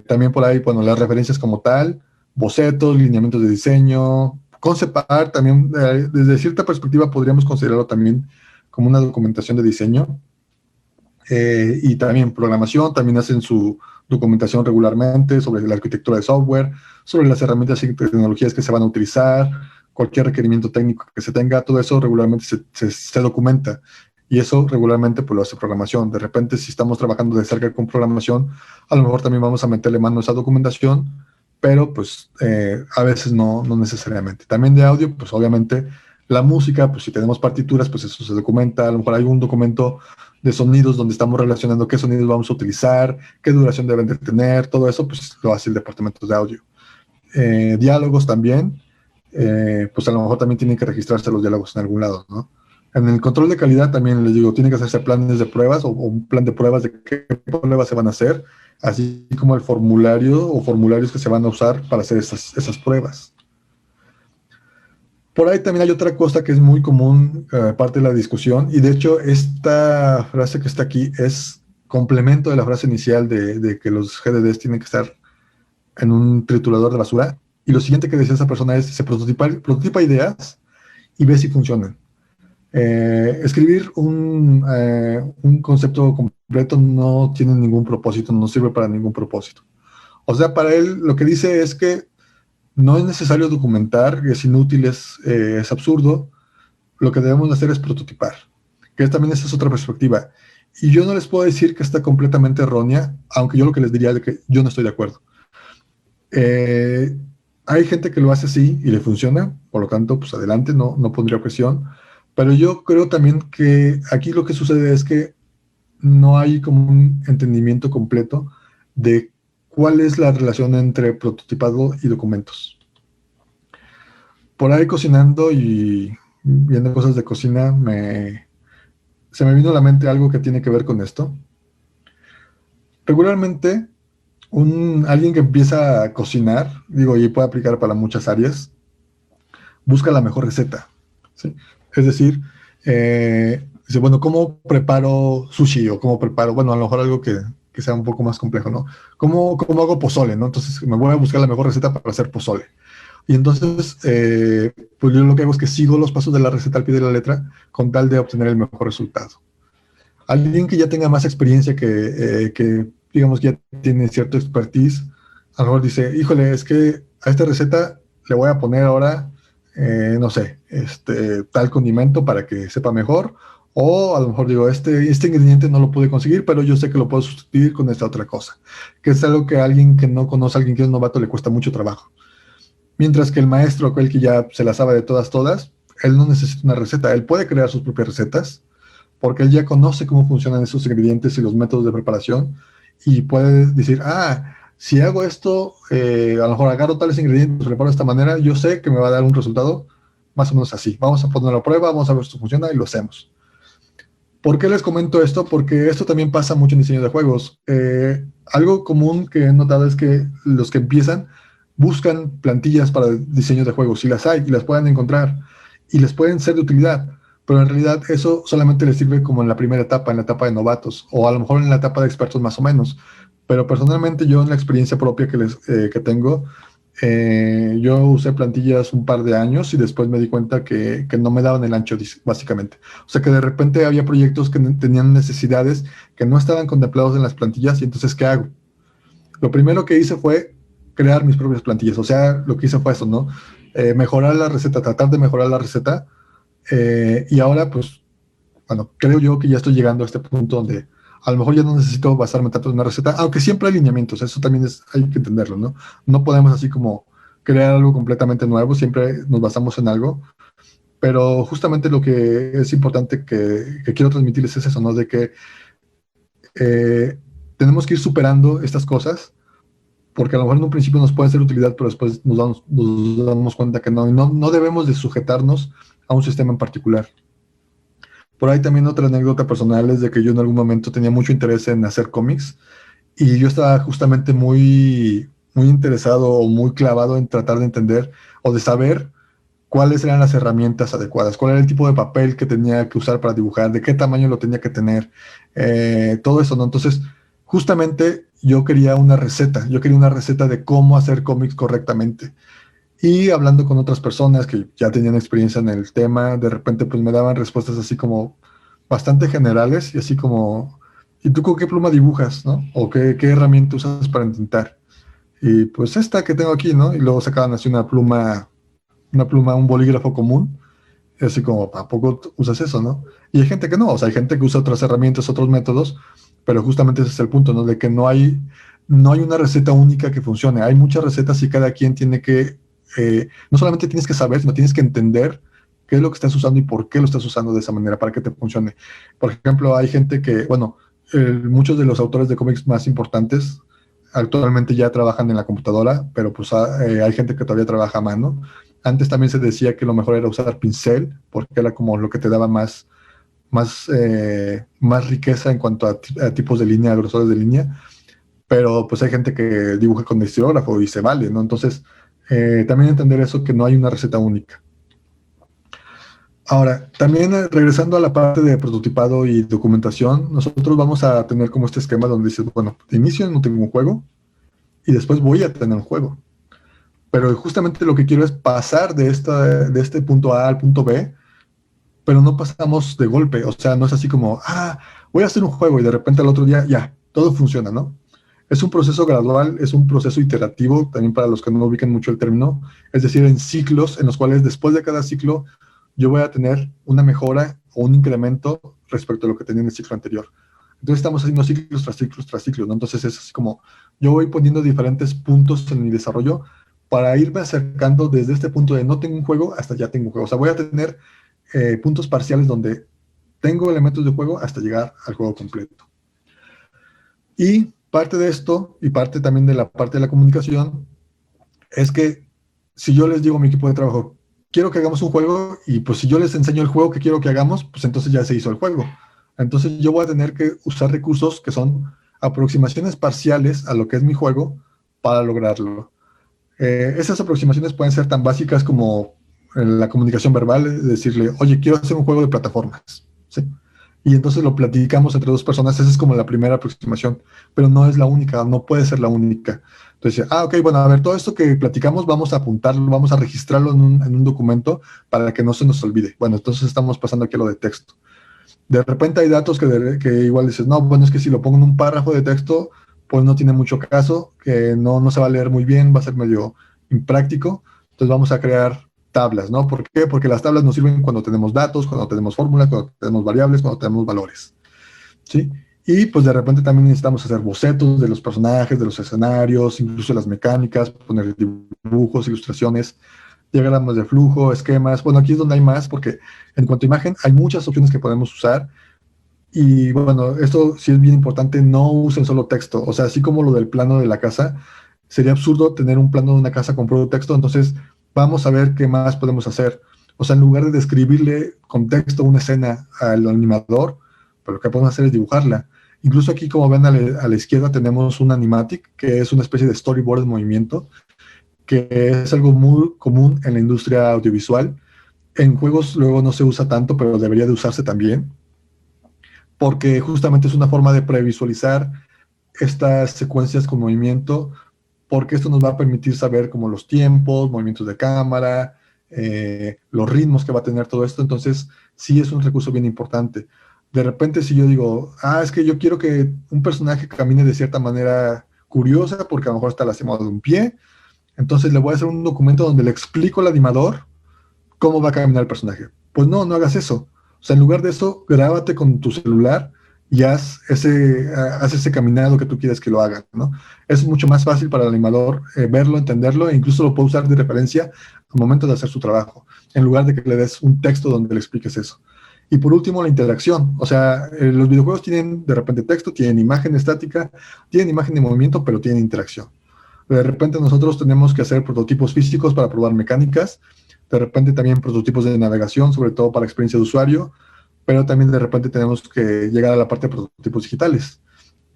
También por ahí, bueno, las referencias como tal, bocetos, lineamientos de diseño, concept art, también desde cierta perspectiva podríamos considerarlo también como una documentación de diseño. Y también programación, también hacen su documentación regularmente sobre la arquitectura de software, sobre las herramientas y tecnologías que se van a utilizar, cualquier requerimiento técnico que se tenga, todo eso regularmente se documenta. Y eso regularmente pues lo hace programación. De repente, si estamos trabajando de cerca con programación, a lo mejor también vamos a meterle mano a esa documentación, pero pues a veces no necesariamente. También de audio, pues obviamente la música, pues si tenemos partituras, pues eso se documenta. A lo mejor hay un documento de sonidos donde estamos relacionando qué sonidos vamos a utilizar, qué duración deben de tener, todo eso pues lo hace el departamento de audio. Diálogos también, pues a lo mejor también tienen que registrarse los diálogos en algún lado, ¿no? En el control de calidad también les digo, tienen que hacerse planes de pruebas o un plan de pruebas de qué pruebas se van a hacer, así como el formulario o formularios que se van a usar para hacer esas pruebas. Por ahí también hay otra cosa que es muy común, parte de la discusión, y de hecho esta frase que está aquí es complemento de la frase inicial de que los GDDs tienen que estar en un triturador de basura, y lo siguiente que decía esa persona es, se prototipa ideas y ve si funcionan. Escribir un concepto completo no tiene ningún propósito, no sirve para ningún propósito. O sea, para él lo que dice es que no es necesario documentar, es inútil, es absurdo. Lo que debemos hacer es prototipar, que también esa es otra perspectiva. Y yo no les puedo decir que está completamente errónea, aunque yo lo que les diría es que yo no estoy de acuerdo. Hay gente que lo hace así y le funciona, por lo tanto, pues adelante, no pondría objeción. Pero yo creo también que aquí lo que sucede es que no hay como un entendimiento completo de cuál es la relación entre prototipado y documentos. Por ahí cocinando y viendo cosas de cocina, se me vino a la mente algo que tiene que ver con esto. Regularmente, alguien que empieza a cocinar, digo, y puede aplicar para muchas áreas, busca la mejor receta, ¿sí? Es decir, dice, bueno, ¿cómo preparo sushi? O ¿cómo preparo, bueno, a lo mejor algo que sea un poco más complejo, ¿no? ¿Cómo hago pozole, no? Entonces me voy a buscar la mejor receta para hacer pozole. Y entonces, pues yo lo que hago es que sigo los pasos de la receta al pie de la letra con tal de obtener el mejor resultado. Alguien que ya tenga más experiencia, que digamos que ya tiene cierto expertise, a lo mejor dice, híjole, es que a esta receta le voy a poner ahora, no sé, tal condimento para que sepa mejor, o a lo mejor digo, este ingrediente no lo pude conseguir, pero yo sé que lo puedo sustituir con esta otra cosa, que es algo que a alguien que no conoce, a alguien que es novato, le cuesta mucho trabajo. Mientras que el maestro, aquel que ya se la sabe de todas, él no necesita una receta, él puede crear sus propias recetas, porque él ya conoce cómo funcionan esos ingredientes y los métodos de preparación, y puede decir, si hago esto, a lo mejor agarro tales ingredientes, los preparo de esta manera, yo sé que me va a dar un resultado más o menos así. Vamos a ponerlo a prueba, vamos a ver si funciona y lo hacemos. ¿Por qué les comento esto? Porque esto también pasa mucho en diseño de juegos. Algo común que he notado es que los que empiezan buscan plantillas para diseño de juegos, y las hay, y las pueden encontrar, y les pueden ser de utilidad, pero en realidad eso solamente les sirve como en la primera etapa, en la etapa de novatos, o a lo mejor en la etapa de expertos más o menos. Pero personalmente yo, en la experiencia propia que tengo, yo usé plantillas un par de años y después me di cuenta que no me daban el ancho, básicamente. O sea que de repente había proyectos que tenían necesidades que no estaban contemplados en las plantillas, y entonces, ¿qué hago? Lo primero que hice fue crear mis propias plantillas. O sea, lo que hice fue eso, ¿no? Mejorar la receta, tratar de mejorar la receta, y ahora pues bueno, creo yo que ya estoy llegando a este punto donde a lo mejor ya no necesito basarme tanto en una receta, aunque siempre hay lineamientos, eso también hay que entenderlo, ¿no? No podemos así como crear algo completamente nuevo, siempre nos basamos en algo, pero justamente lo que es importante que quiero transmitirles es eso, ¿no? De que tenemos que ir superando estas cosas, porque a lo mejor en un principio nos pueden ser de utilidad, pero después nos damos cuenta que no debemos de sujetarnos a un sistema en particular. Por ahí también otra anécdota personal es de que yo en algún momento tenía mucho interés en hacer cómics y yo estaba justamente muy interesado o muy clavado en tratar de entender o de saber cuáles eran las herramientas adecuadas, cuál era el tipo de papel que tenía que usar para dibujar, de qué tamaño lo tenía que tener, todo eso, ¿no? Entonces, justamente yo quería una receta de cómo hacer cómics correctamente. Y hablando con otras personas que ya tenían experiencia en el tema, de repente pues me daban respuestas así como bastante generales y así como, ¿y tú con qué pluma dibujas, no? O qué herramienta usas para intentar. Y pues esta que tengo aquí, ¿no? Y luego sacaban así un bolígrafo común, y así como, ¿a poco usas eso, no? Y hay gente que no, o sea, hay gente que usa otras herramientas, otros métodos, pero justamente ese es el punto, ¿no? De que no hay una receta única que funcione, hay muchas recetas y cada quien tiene que, no solamente tienes que saber, sino tienes que entender qué es lo que estás usando y por qué lo estás usando de esa manera para que te funcione. Por ejemplo, hay gente que, bueno, muchos de los autores de cómics más importantes actualmente ya trabajan en la computadora, pero pues hay gente que todavía trabaja a mano. Antes también se decía que lo mejor era usar pincel, porque era como lo que te daba más riqueza en cuanto a tipos de línea, grosores de línea, pero pues hay gente que dibuja con estilógrafo y se vale, ¿no? Entonces, también entender eso, que no hay una receta única. Ahora, también regresando a la parte de prototipado y documentación, nosotros vamos a tener como este esquema donde dices, bueno, de inicio no tengo un juego y después voy a tener un juego. Pero justamente lo que quiero es pasar de este punto A al punto B, pero no pasamos de golpe. O sea, no es así como, voy a hacer un juego y de repente al otro día ya, todo funciona, ¿no? Es un proceso gradual, es un proceso iterativo, también para los que no ubican mucho el término, es decir, en ciclos en los cuales después de cada ciclo yo voy a tener una mejora o un incremento respecto a lo que tenía en el ciclo anterior. Entonces estamos haciendo ciclos tras ciclos tras ciclos, ¿no? Entonces es así como yo voy poniendo diferentes puntos en mi desarrollo para irme acercando desde este punto de no tengo un juego hasta ya tengo un juego. O sea, voy a tener puntos parciales donde tengo elementos de juego hasta llegar al juego completo. Y parte de esto, y parte también de la parte de la comunicación, es que si yo les digo a mi equipo de trabajo, quiero que hagamos un juego, y pues si yo les enseño el juego que quiero que hagamos, pues entonces ya se hizo el juego. Entonces yo voy a tener que usar recursos que son aproximaciones parciales a lo que es mi juego para lograrlo. Esas aproximaciones pueden ser tan básicas como en la comunicación verbal, decirle, oye, quiero hacer un juego de plataformas, ¿sí? Y entonces lo platicamos entre dos personas, esa es como la primera aproximación, pero no es la única, no puede ser la única. Entonces, ok, bueno, a ver, todo esto que platicamos vamos a apuntarlo, vamos a registrarlo en un documento para que no se nos olvide. Bueno, entonces estamos pasando aquí a lo de texto. De repente hay datos que igual dices, no, bueno, es que si lo pongo en un párrafo de texto, pues no tiene mucho caso, que no se va a leer muy bien, va a ser medio impráctico. Entonces vamos a crear tablas, ¿no? ¿Por qué? Porque las tablas nos sirven cuando tenemos datos, cuando tenemos fórmulas, cuando tenemos variables, cuando tenemos valores, ¿sí? Y pues de repente también necesitamos hacer bocetos de los personajes, de los escenarios, incluso las mecánicas, poner dibujos, ilustraciones, diagramas de flujo, esquemas. Bueno, aquí es donde hay más, porque en cuanto a imagen hay muchas opciones que podemos usar. Y bueno, esto sí es bien importante, no usen solo texto. O sea, así como lo del plano de la casa, sería absurdo tener un plano de una casa con puro texto, entonces vamos a ver qué más podemos hacer. O sea, en lugar de describirle con texto una escena al animador, pues lo que podemos hacer es dibujarla. Incluso aquí, como ven a la izquierda, tenemos un animatic, que es una especie de storyboard de movimiento, que es algo muy común en la industria audiovisual. En juegos luego no se usa tanto, pero debería de usarse también, porque justamente es una forma de previsualizar estas secuencias con movimiento, porque esto nos va a permitir saber como los tiempos, movimientos de cámara, los ritmos que va a tener todo esto. Entonces sí es un recurso bien importante. De repente si yo digo, es que yo quiero que un personaje camine de cierta manera curiosa, porque a lo mejor está lastimado de un pie, entonces le voy a hacer un documento donde le explico al animador cómo va a caminar el personaje. Pues no hagas eso. O O sea, en lugar de eso, grábate con tu celular y haz ese caminado que tú quieres que lo haga, ¿no? Es mucho más fácil para el animador verlo, entenderlo, e incluso lo puede usar de referencia al momento de hacer su trabajo, en lugar de que le des un texto donde le expliques eso. Y por último, la interacción. O sea, los videojuegos tienen de repente texto, tienen imagen estática, tienen imagen de movimiento, pero tienen interacción. De repente nosotros tenemos que hacer prototipos físicos para probar mecánicas, de repente también prototipos de navegación, sobre todo para experiencia de usuario, pero también de repente tenemos que llegar a la parte de prototipos digitales.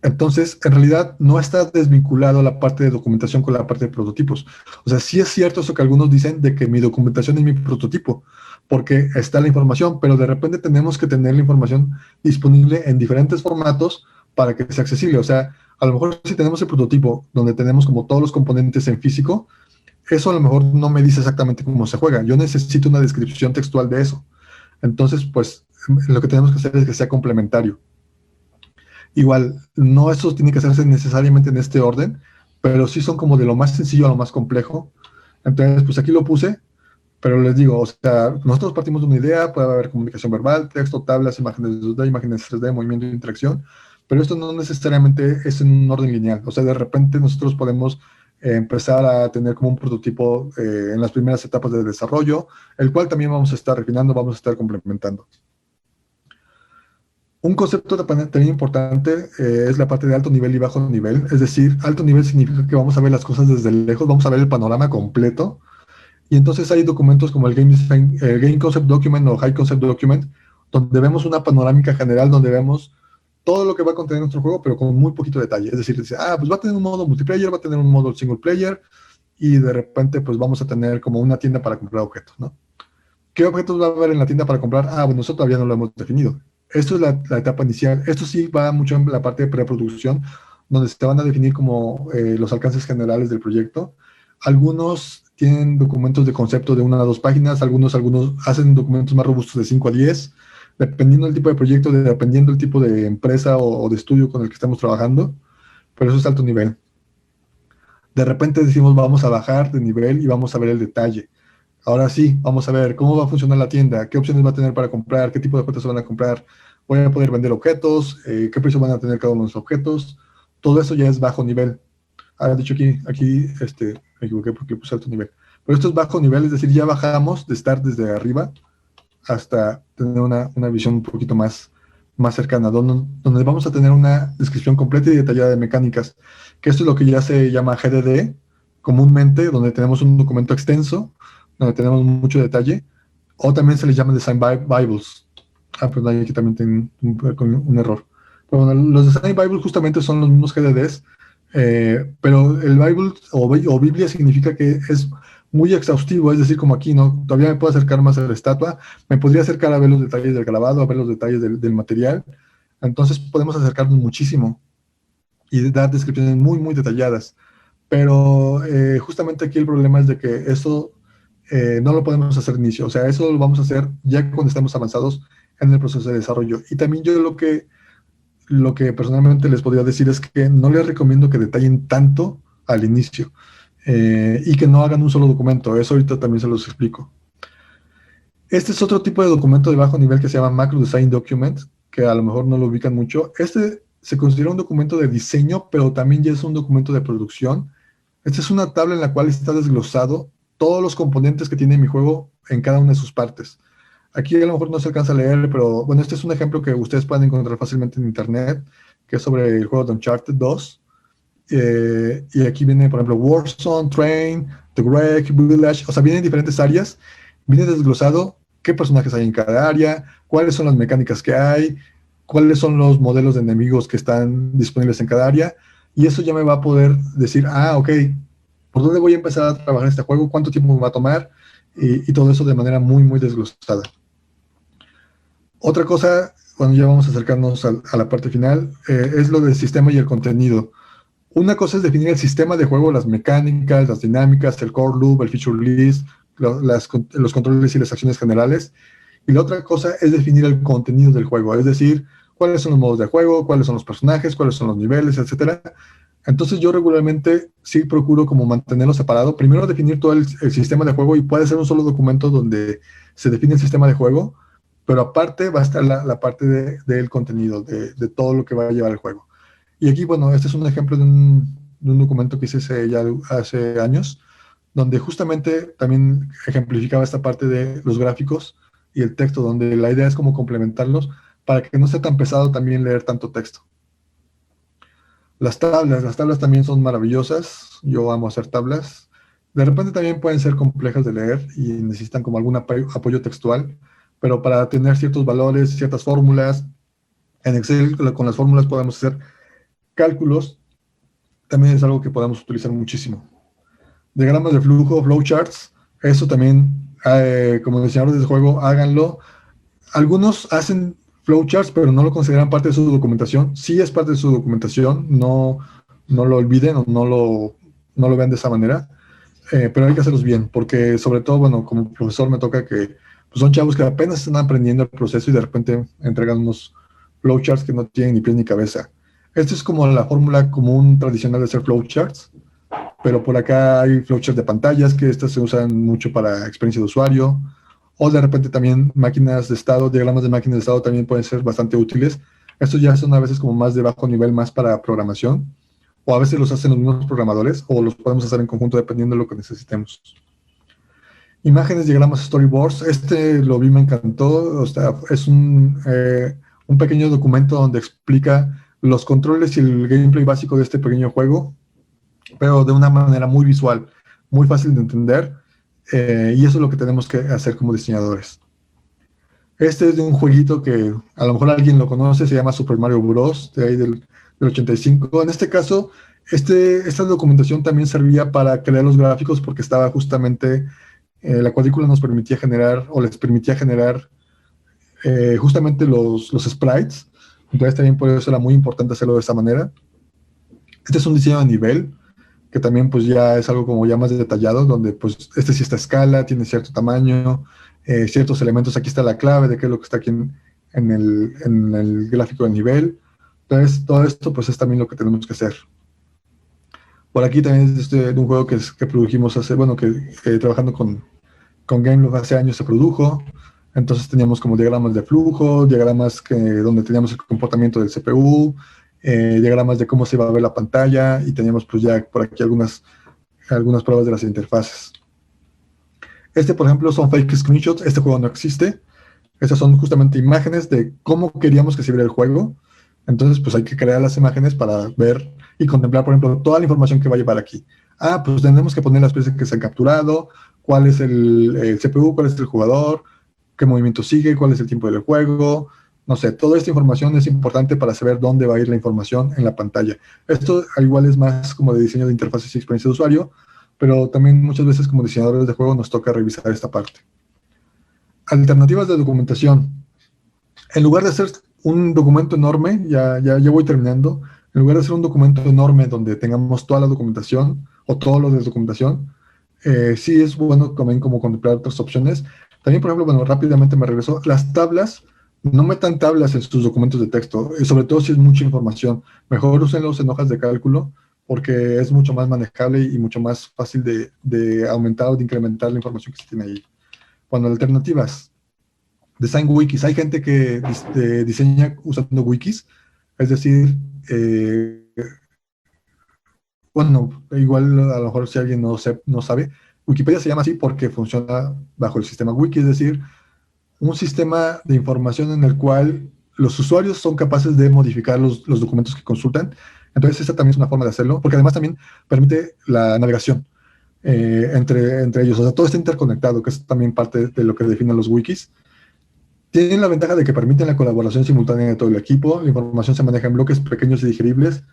Entonces, en realidad no está desvinculado la parte de documentación con la parte de prototipos. O sea, sí es cierto eso que algunos dicen de que mi documentación es mi prototipo, porque está la información, pero de repente tenemos que tener la información disponible en diferentes formatos para que sea accesible. O sea, a lo mejor si tenemos el prototipo donde tenemos como todos los componentes en físico, eso a lo mejor no me dice exactamente cómo se juega. Yo necesito una descripción textual de eso. Entonces, pues, lo que tenemos que hacer es que sea complementario. Igual, no eso tiene que hacerse necesariamente en este orden, pero sí son como de lo más sencillo a lo más complejo. Entonces, pues aquí lo puse, pero les digo, o sea, nosotros partimos de una idea, puede haber comunicación verbal, texto, tablas, imágenes 2D, imágenes 3D, movimiento e interacción, pero esto no necesariamente es en un orden lineal. O sea, de repente nosotros podemos empezar a tener como un prototipo en las primeras etapas de desarrollo, el cual también vamos a estar refinando, vamos a estar complementando. Un concepto también importante es la parte de alto nivel y bajo nivel. Es decir, alto nivel significa que vamos a ver las cosas desde lejos, vamos a ver el panorama completo. Y entonces hay documentos como el Game Concept Document o High Concept Document, donde vemos una panorámica general, donde vemos todo lo que va a contener nuestro juego, pero con muy poquito detalle. Es decir, dice, pues va a tener un modo multiplayer, va a tener un modo single player, y de repente pues vamos a tener como una tienda para comprar objetos, ¿no? ¿Qué objetos va a haber en la tienda para comprar? Bueno, eso todavía no lo hemos definido. Esto es la etapa inicial. Esto sí va mucho en la parte de preproducción, donde se van a definir como los alcances generales del proyecto. Algunos tienen documentos de concepto de 1 a 2 páginas, algunos hacen documentos más robustos de 5 a 10, dependiendo del tipo de proyecto, dependiendo del tipo de empresa o de estudio con el que estamos trabajando, pero eso es alto nivel. De repente decimos, vamos a bajar de nivel y vamos a ver el detalle. Ahora sí, vamos a ver cómo va a funcionar la tienda, qué opciones va a tener para comprar, qué tipo de objetos se van a comprar, voy a poder vender objetos, qué precio van a tener cada uno de los objetos. Todo eso ya es bajo nivel. Dicho aquí me equivoqué porque puse alto nivel. Pero esto es bajo nivel, es decir, ya bajamos de estar desde arriba hasta tener una visión un poquito más cercana, donde vamos a tener una descripción completa y detallada de mecánicas, que esto es lo que ya se llama GDD comúnmente, donde tenemos un documento extenso, donde tenemos mucho detalle, o también se les llama Design Bibles. Perdón, aquí también tengo un error. Pero bueno, los Design Bibles justamente son los mismos GDDs, pero el Bible o Biblia significa que es muy exhaustivo, es decir, como aquí, ¿no? Todavía me puedo acercar más a la estatua, me podría acercar a ver los detalles del grabado, a ver los detalles del material, entonces podemos acercarnos muchísimo y dar descripciones muy, muy detalladas, pero justamente aquí el problema es de que eso no lo podemos hacer de inicio, o sea, eso lo vamos a hacer ya cuando estemos avanzados en el proceso de desarrollo. Y también yo lo que personalmente les podría decir es que no les recomiendo que detallen tanto al inicio y que no hagan un solo documento. Eso ahorita también se los explico. Este es otro tipo de documento de bajo nivel que se llama Macro Design Document, que a lo mejor no lo ubican mucho. Este se considera un documento de diseño, pero también ya es un documento de producción. Esta es una tabla en la cual está desglosado todos los componentes que tiene mi juego en cada una de sus partes. Aquí a lo mejor no se alcanza a leer, pero bueno, este es un ejemplo que ustedes pueden encontrar fácilmente en internet, que es sobre el juego de Uncharted 2. Y aquí viene, por ejemplo, Warzone, Train, The Wreck, Village, o sea, vienen diferentes áreas, viene desglosado qué personajes hay en cada área, cuáles son las mecánicas que hay, cuáles son los modelos de enemigos que están disponibles en cada área, y eso ya me va a poder decir, ok, ¿por dónde voy a empezar a trabajar este juego? ¿Cuánto tiempo me va a tomar? Y todo eso de manera muy, muy desglosada. Otra cosa, cuando ya vamos a acercarnos a la parte final, es lo del sistema y el contenido. Una cosa es definir el sistema de juego, las mecánicas, las dinámicas, el core loop, el feature list, los controles y las acciones generales. Y la otra cosa es definir el contenido del juego, es decir, cuáles son los modos de juego, cuáles son los personajes, cuáles son los niveles, etcétera. Entonces yo regularmente sí procuro como mantenerlo separado. Primero definir todo el sistema de juego y puede ser un solo documento donde se define el sistema de juego, pero aparte va a estar la parte del contenido, de todo lo que va a llevar el juego. Y aquí, bueno, este es un ejemplo de un documento que hice ya hace años, donde justamente también ejemplificaba esta parte de los gráficos y el texto, donde la idea es como complementarlos para que no sea tan pesado también leer tanto texto. Las tablas también son maravillosas, yo amo hacer tablas. De repente también pueden ser complejas de leer y necesitan como algún apoyo textual, pero para tener ciertos valores, ciertas fórmulas, en Excel con las fórmulas podemos hacer cálculos, también es algo que podemos utilizar muchísimo. Diagramas de flujo, flowcharts, eso también, como diseñadores de juego, háganlo. Algunos hacen flowcharts, pero no lo consideran parte de su documentación. Sí es parte de su documentación, no lo olviden o no lo vean de esa manera, pero hay que hacerlos bien, porque sobre todo, bueno, como profesor me toca que pues, son chavos que apenas están aprendiendo el proceso y de repente entregan unos flowcharts que no tienen ni pies ni cabeza. Esta es como la fórmula común tradicional de hacer flowcharts, pero por acá hay flowcharts de pantallas, que estas se usan mucho para experiencia de usuario, o de repente también máquinas de estado, diagramas de máquinas de estado también pueden ser bastante útiles. Estos ya son a veces como más de bajo nivel, más para programación, o a veces los hacen los mismos programadores, o los podemos hacer en conjunto dependiendo de lo que necesitemos. Imágenes, diagramas, storyboards. Este lo vi, me encantó. O sea, es un pequeño documento donde explica los controles y el gameplay básico de este pequeño juego, pero de una manera muy visual, muy fácil de entender, y eso es lo que tenemos que hacer como diseñadores. Este es de un jueguito que a lo mejor alguien lo conoce, se llama Super Mario Bros. De ahí del 85. En este caso, esta documentación también servía para crear los gráficos porque estaba justamente, la cuadrícula nos permitía generar, o les permitía generar justamente los sprites. Entonces también por eso era muy importante hacerlo de esta manera. Este es un diseño de nivel, que también pues ya es algo como ya más detallado, donde pues este sí está a escala, tiene cierto tamaño, ciertos elementos. Aquí está la clave de qué es lo que está aquí en el gráfico de nivel. Entonces todo esto pues es también lo que tenemos que hacer. Por aquí también es de un juego que produjimos trabajando con Gameloft hace años se produjo. Entonces teníamos como diagramas de flujo, diagramas donde teníamos el comportamiento del CPU, diagramas de cómo se iba a ver la pantalla, y teníamos pues ya por aquí algunas pruebas de las interfaces. Por ejemplo, son fake screenshots. Este juego no existe. Estas son justamente imágenes de cómo queríamos que se viera el juego. Entonces, pues hay que crear las imágenes para ver y contemplar, por ejemplo, toda la información que va a llevar aquí. Pues tenemos que poner las piezas que se han capturado, cuál es el CPU, cuál es el jugador, qué movimiento sigue, cuál es el tiempo del juego. No sé, toda esta información es importante para saber dónde va a ir la información en la pantalla. Esto al igual es más como de diseño de interfaces y experiencia de usuario, pero también muchas veces como diseñadores de juego nos toca revisar esta parte. Alternativas de documentación. En lugar de hacer un documento enorme, ya voy terminando, en lugar de hacer un documento enorme donde tengamos toda la documentación o todo lo de documentación, sí es bueno también como contemplar otras opciones. También, por ejemplo, bueno, rápidamente me regreso, las tablas. No metan tablas en sus documentos de texto, y sobre todo si es mucha información. Mejor úsenlos en hojas de cálculo, porque es mucho más manejable y mucho más fácil de aumentar o de incrementar la información que se tiene ahí. Bueno, alternativas. Design wikis. Hay gente que diseña usando wikis, es decir, bueno, igual a lo mejor si alguien no sabe, Wikipedia se llama así porque funciona bajo el sistema wiki, es decir, un sistema de información en el cual los usuarios son capaces de modificar los documentos que consultan. Entonces esa también es una forma de hacerlo, porque además también permite la navegación entre ellos. O sea, todo está interconectado, que es también parte de lo que definen los wikis. Tienen la ventaja de que permiten la colaboración simultánea de todo el equipo. La información se maneja en bloques pequeños y digeribles.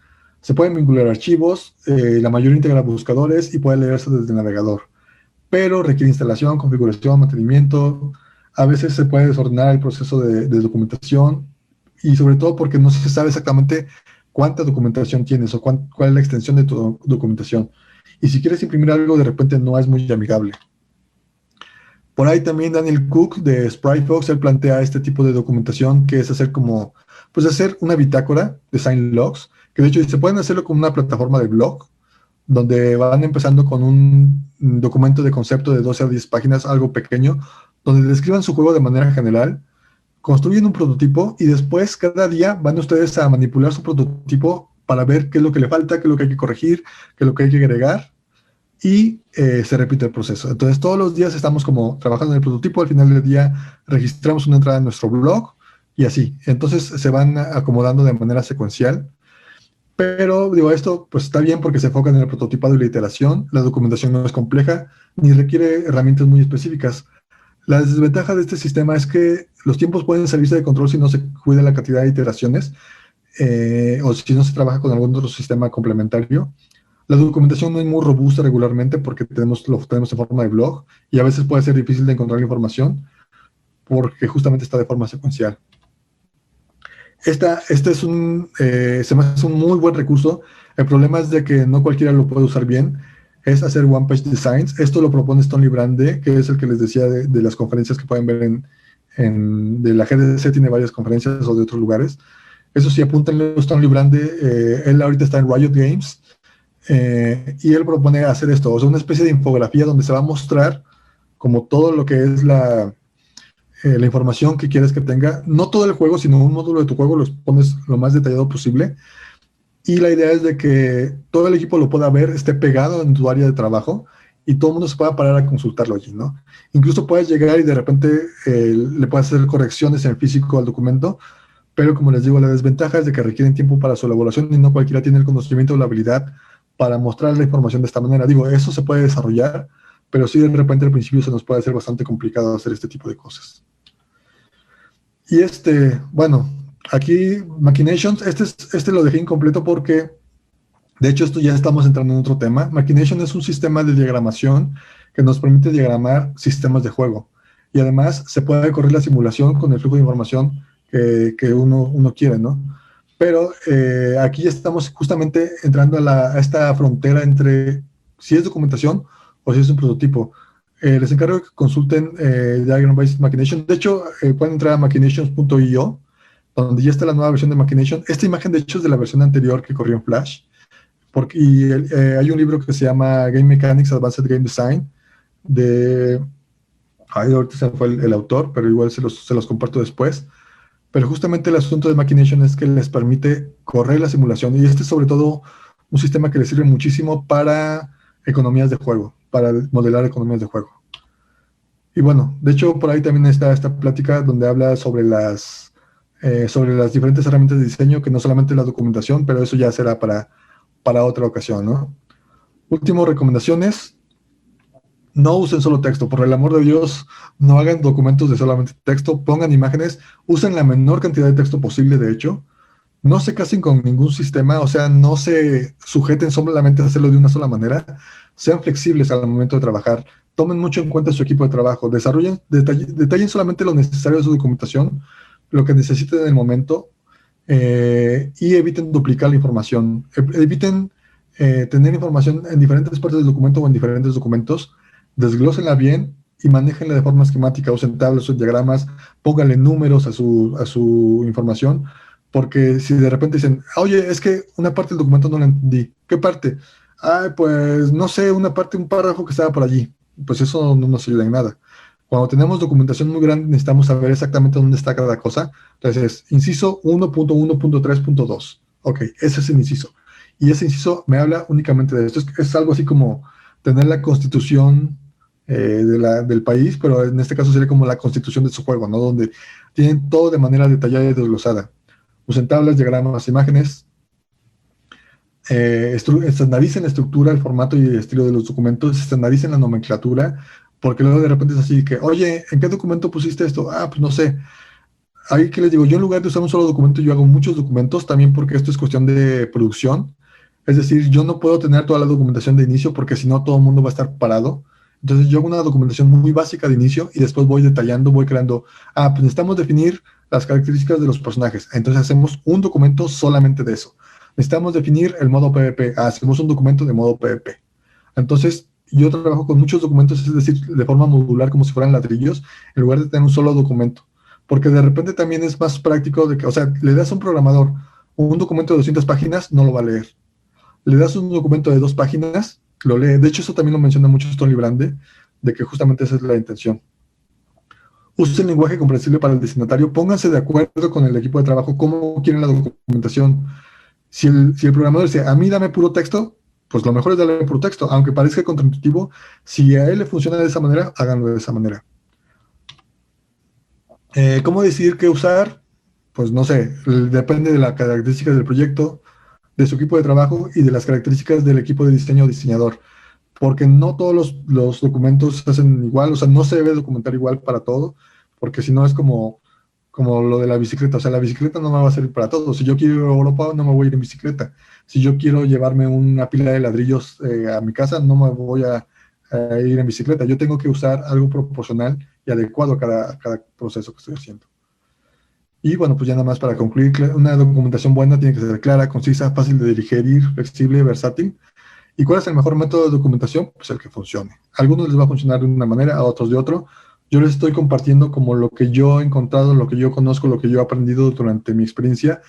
Se pueden vincular archivos, la mayoría integra buscadores y puede leerse desde el navegador. Pero requiere instalación, configuración, mantenimiento. A veces se puede desordenar el proceso de documentación, y sobre todo porque no se sabe exactamente cuánta documentación tienes o cuál es la extensión de tu documentación. Y si quieres imprimir algo, de repente no es muy amigable. Por ahí también Daniel Cook de Spryfox, él plantea este tipo de documentación que es hacer hacer una bitácora, design logs, que de hecho se pueden hacerlo con una plataforma de blog, donde van empezando con un documento de concepto de 12 a 10 páginas, algo pequeño, donde describan su juego de manera general, construyen un prototipo y después cada día van ustedes a manipular su prototipo para ver qué es lo que le falta, qué es lo que hay que corregir, qué es lo que hay que agregar, y se repite el proceso. Entonces todos los días estamos como trabajando en el prototipo, al final del día registramos una entrada en nuestro blog y así. Entonces se van acomodando de manera secuencial. Pero digo, esto pues está bien porque se enfoca en el prototipado y la iteración, la documentación no es compleja ni requiere herramientas muy específicas. La desventaja de este sistema es que los tiempos pueden salirse de control si no se cuida la cantidad de iteraciones o si no se trabaja con algún otro sistema complementario. La documentación no es muy robusta regularmente porque lo tenemos en forma de blog y a veces puede ser difícil de encontrar información porque justamente está de forma secuencial. Este es se me hace un muy buen recurso. El problema es de que no cualquiera lo puede usar bien. Es hacer One Page Designs. Esto lo propone Stanley Brande, que es el que les decía de las conferencias que pueden ver de la GDC, tiene varias conferencias o de otros lugares. Eso sí, apúntenlo, Stanley Brande. Él ahorita está en Riot Games y él propone hacer esto, o sea, una especie de infografía donde se va a mostrar como todo lo que es la información que quieres que tenga, no todo el juego, sino un módulo de tu juego, lo pones lo más detallado posible. Y la idea es de que todo el equipo lo pueda ver, esté pegado en tu área de trabajo y todo el mundo se pueda parar a consultarlo allí, ¿no? Incluso puedes llegar y de repente le puedes hacer correcciones en físico al documento, pero como les digo, la desventaja es de que requieren tiempo para su elaboración y no cualquiera tiene el conocimiento o la habilidad para mostrar la información de esta manera. Digo, eso se puede desarrollar, pero sí de repente al principio se nos puede hacer bastante complicado hacer este tipo de cosas. Y bueno, aquí Machinations, este lo dejé incompleto porque, de hecho, esto ya estamos entrando en otro tema. Machination es un sistema de diagramación que nos permite diagramar sistemas de juego. Y además se puede correr la simulación con el flujo de información que uno quiere, ¿no? Pero aquí ya estamos justamente entrando a esta frontera entre si es documentación o si es un prototipo. Les encargo que consulten Diagram Based Machination. De hecho, pueden entrar a machinations.io, donde ya está la nueva versión de Machination. Esta imagen, de hecho, es de la versión anterior que corrió en Flash. Hay un libro que se llama Game Mechanics Advanced Game Design, ahorita se me fue el autor, pero igual se los comparto después. Pero justamente el asunto de Machination es que les permite correr la simulación, y este es sobre todo un sistema que les sirve muchísimo para economías de juego, para modelar economías de juego. Y bueno, de hecho por ahí también está esta plática donde habla sobre las diferentes herramientas de diseño, que no solamente la documentación, pero eso ya será para otra ocasión, ¿no? Último, recomendaciones. No usen solo texto, por el amor de Dios, no hagan documentos de solamente texto, pongan imágenes, usen la menor cantidad de texto posible, de hecho. No se casen con ningún sistema, o sea, no se sujeten solamente a hacerlo de una sola manera. Sean flexibles al momento de trabajar. Tomen mucho en cuenta su equipo de trabajo. Detallen solamente lo necesario de su documentación, lo que necesiten en el momento, y eviten duplicar la información. Eviten tener información en diferentes partes del documento o en diferentes documentos. Desglósenla bien y manéjenla de forma esquemática, usen tablas o diagramas, pónganle números a su información, porque si de repente dicen, oye, es que una parte del documento no la entendí, ¿qué parte? Pues no sé, un párrafo que estaba por allí, pues eso no nos ayuda en nada. Cuando tenemos documentación muy grande necesitamos saber exactamente dónde está cada cosa. Entonces, inciso 1.1.3.2. Ok, ese es el inciso. Y ese inciso me habla únicamente de esto. Es algo así como tener la constitución del país, pero en este caso sería como la constitución de su juego, ¿no? Donde tienen todo de manera detallada y desglosada. Usen tablas, diagramas, imágenes. Estandaricen la estructura, el formato y el estilo de los documentos, estandaricen la nomenclatura, porque luego de repente es así que, oye, ¿en qué documento pusiste esto? Pues no sé. Ahí que les digo, yo en lugar de usar un solo documento, yo hago muchos documentos, también porque esto es cuestión de producción. Es decir, yo no puedo tener toda la documentación de inicio porque si no todo el mundo va a estar parado. Entonces yo hago una documentación muy básica de inicio y después voy detallando, voy creando, pues necesitamos definir las características de los personajes. Entonces hacemos un documento solamente de eso. Necesitamos definir el modo PvP. Hacemos un documento de modo PvP. Entonces yo trabajo con muchos documentos, es decir, de forma modular, como si fueran ladrillos, en lugar de tener un solo documento. Porque de repente también es más práctico de que, o sea, le das a un programador un documento de 200 páginas, no lo va a leer. Le das un documento de 2 páginas, lo lee. De hecho, eso también lo menciona mucho Stanley Brande, de que justamente esa es la intención. Use el lenguaje comprensible para el destinatario, pónganse de acuerdo con el equipo de trabajo, cómo quieren la documentación. Si el programador dice, a mí dame puro texto, pues lo mejor es darle puro texto, aunque parezca contraintuitivo, si a él le funciona de esa manera, háganlo de esa manera. ¿Cómo decidir qué usar? Pues no sé, depende de las características del proyecto, de su equipo de trabajo y de las características del equipo de diseño o diseñador, porque no todos los documentos se hacen igual, o sea, no se debe documentar igual para todo, porque si no es como lo de la bicicleta, o sea, la bicicleta no me va a servir para todo. Si yo quiero ir a Europa, no me voy a ir en bicicleta. Si yo quiero llevarme una pila de ladrillos a mi casa, no me voy a ir en bicicleta. Yo tengo que usar algo proporcional y adecuado a cada proceso que estoy haciendo. Y bueno, pues ya nada más para concluir, una documentación buena tiene que ser clara, concisa, fácil de digerir, flexible, versátil. ¿Y cuál es el mejor método de documentación? Pues el que funcione. A algunos les va a funcionar de una manera, a otros de otro. Yo les estoy compartiendo como lo que yo he encontrado, lo que yo conozco, lo que yo he aprendido durante mi experiencia,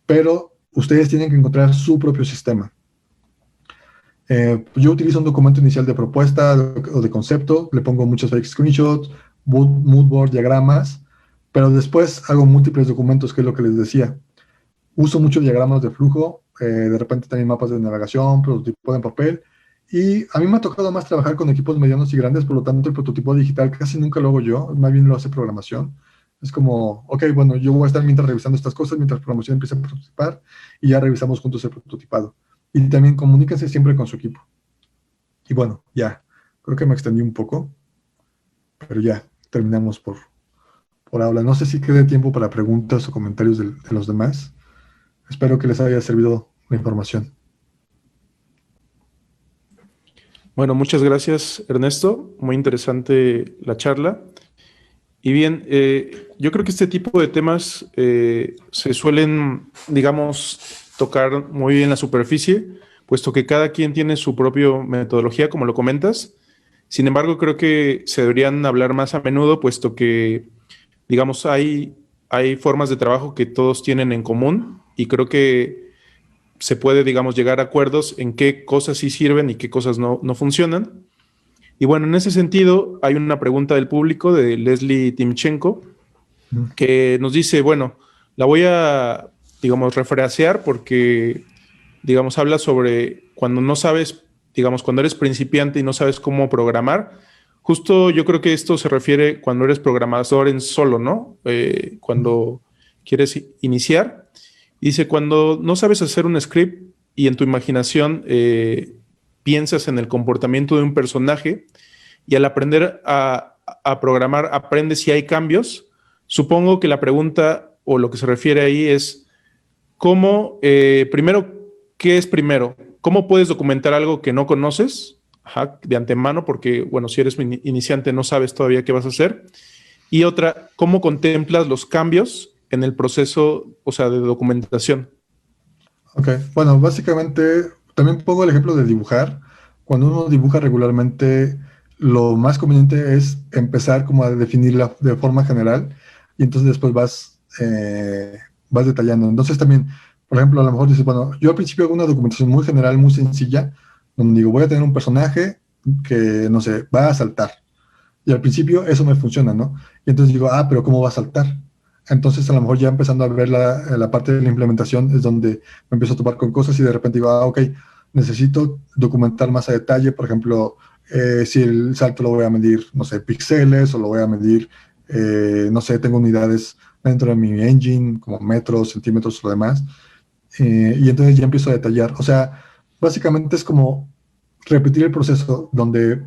pero ustedes tienen que encontrar su propio sistema. Yo utilizo un documento inicial de propuesta o de concepto, le pongo muchos fake screenshots, mood board, diagramas, pero después hago múltiples documentos, que es lo que les decía. Uso muchos diagramas de flujo, de repente también mapas de navegación, prototipo en papel, y a mí me ha tocado más trabajar con equipos medianos y grandes, por lo tanto el prototipo digital casi nunca lo hago yo, más bien lo hace programación. Es como, ok, bueno, yo voy a estar mientras revisando estas cosas, mientras programación empieza a prototipar, y ya revisamos juntos el prototipado. Y también comuníquense siempre con su equipo. Y bueno, ya, creo que me extendí un poco, pero ya, terminamos por ahora. No sé si quede tiempo para preguntas o comentarios de los demás. Espero que les haya servido la información.
Bueno, muchas gracias, Ernesto. Muy interesante la charla. Y bien, yo creo que este tipo de temas se suelen, digamos, tocar muy bien la superficie, puesto que cada quien tiene su propia metodología, como lo comentas. Sin embargo, creo que se deberían hablar más a menudo, puesto que, digamos, hay formas de trabajo que todos tienen en común y creo que se puede, digamos, llegar a acuerdos en qué cosas sí sirven y qué cosas no funcionan. Y bueno, en ese sentido, hay una pregunta del público de Leslie Timchenko que nos dice, bueno, la voy a, digamos, refrasear porque, digamos, habla sobre cuando no sabes, digamos, cuando eres principiante y no sabes cómo programar. Justo yo creo que esto se refiere cuando eres programador en solo, ¿no? Cuando quieres iniciar. Dice, cuando no sabes hacer un script y en tu imaginación piensas en el comportamiento de un personaje y al aprender a programar aprendes si hay cambios, supongo que la pregunta o lo que se refiere ahí es cómo, primero, ¿qué es primero? ¿Cómo puedes documentar algo que no conoces? Ajá, de antemano, porque, bueno, si eres iniciante no sabes todavía qué vas a hacer. Y otra, ¿cómo contemplas los cambios en el proceso, o sea, de documentación?
Ok, bueno, básicamente también pongo el ejemplo de dibujar. Cuando uno dibuja regularmente, lo más conveniente es empezar como a definirla de forma general y entonces después vas detallando. Entonces también, por ejemplo, a lo mejor dices, bueno, yo al principio hago una documentación muy general, muy sencilla, donde digo, voy a tener un personaje que, no sé, va a saltar. Y al principio eso me funciona, ¿no? Y entonces digo, pero ¿cómo va a saltar? Entonces a lo mejor ya empezando a ver la parte de la implementación es donde me empiezo a topar con cosas y de repente digo, ok, necesito documentar más a detalle, por ejemplo, si el salto lo voy a medir, no sé, píxeles o lo voy a medir, no sé, tengo unidades dentro de mi engine, como metros, centímetros o lo demás, y entonces ya empiezo a detallar. O sea, básicamente es como repetir el proceso donde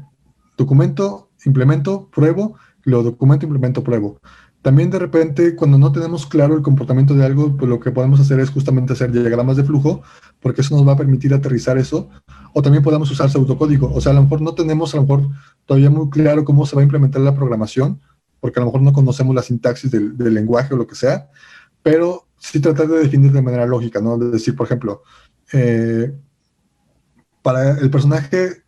documento, implemento, pruebo, lo documento, implemento, pruebo. También de repente, cuando no tenemos claro el comportamiento de algo, pues lo que podemos hacer es justamente hacer diagramas de flujo, porque eso nos va a permitir aterrizar eso. O también podemos usar pseudocódigo. O sea, a lo mejor no tenemos, a lo mejor todavía muy claro cómo se va a implementar la programación, porque a lo mejor no conocemos la sintaxis del lenguaje o lo que sea, pero sí tratar de definir de manera lógica, ¿no? De decir, por ejemplo, para el personaje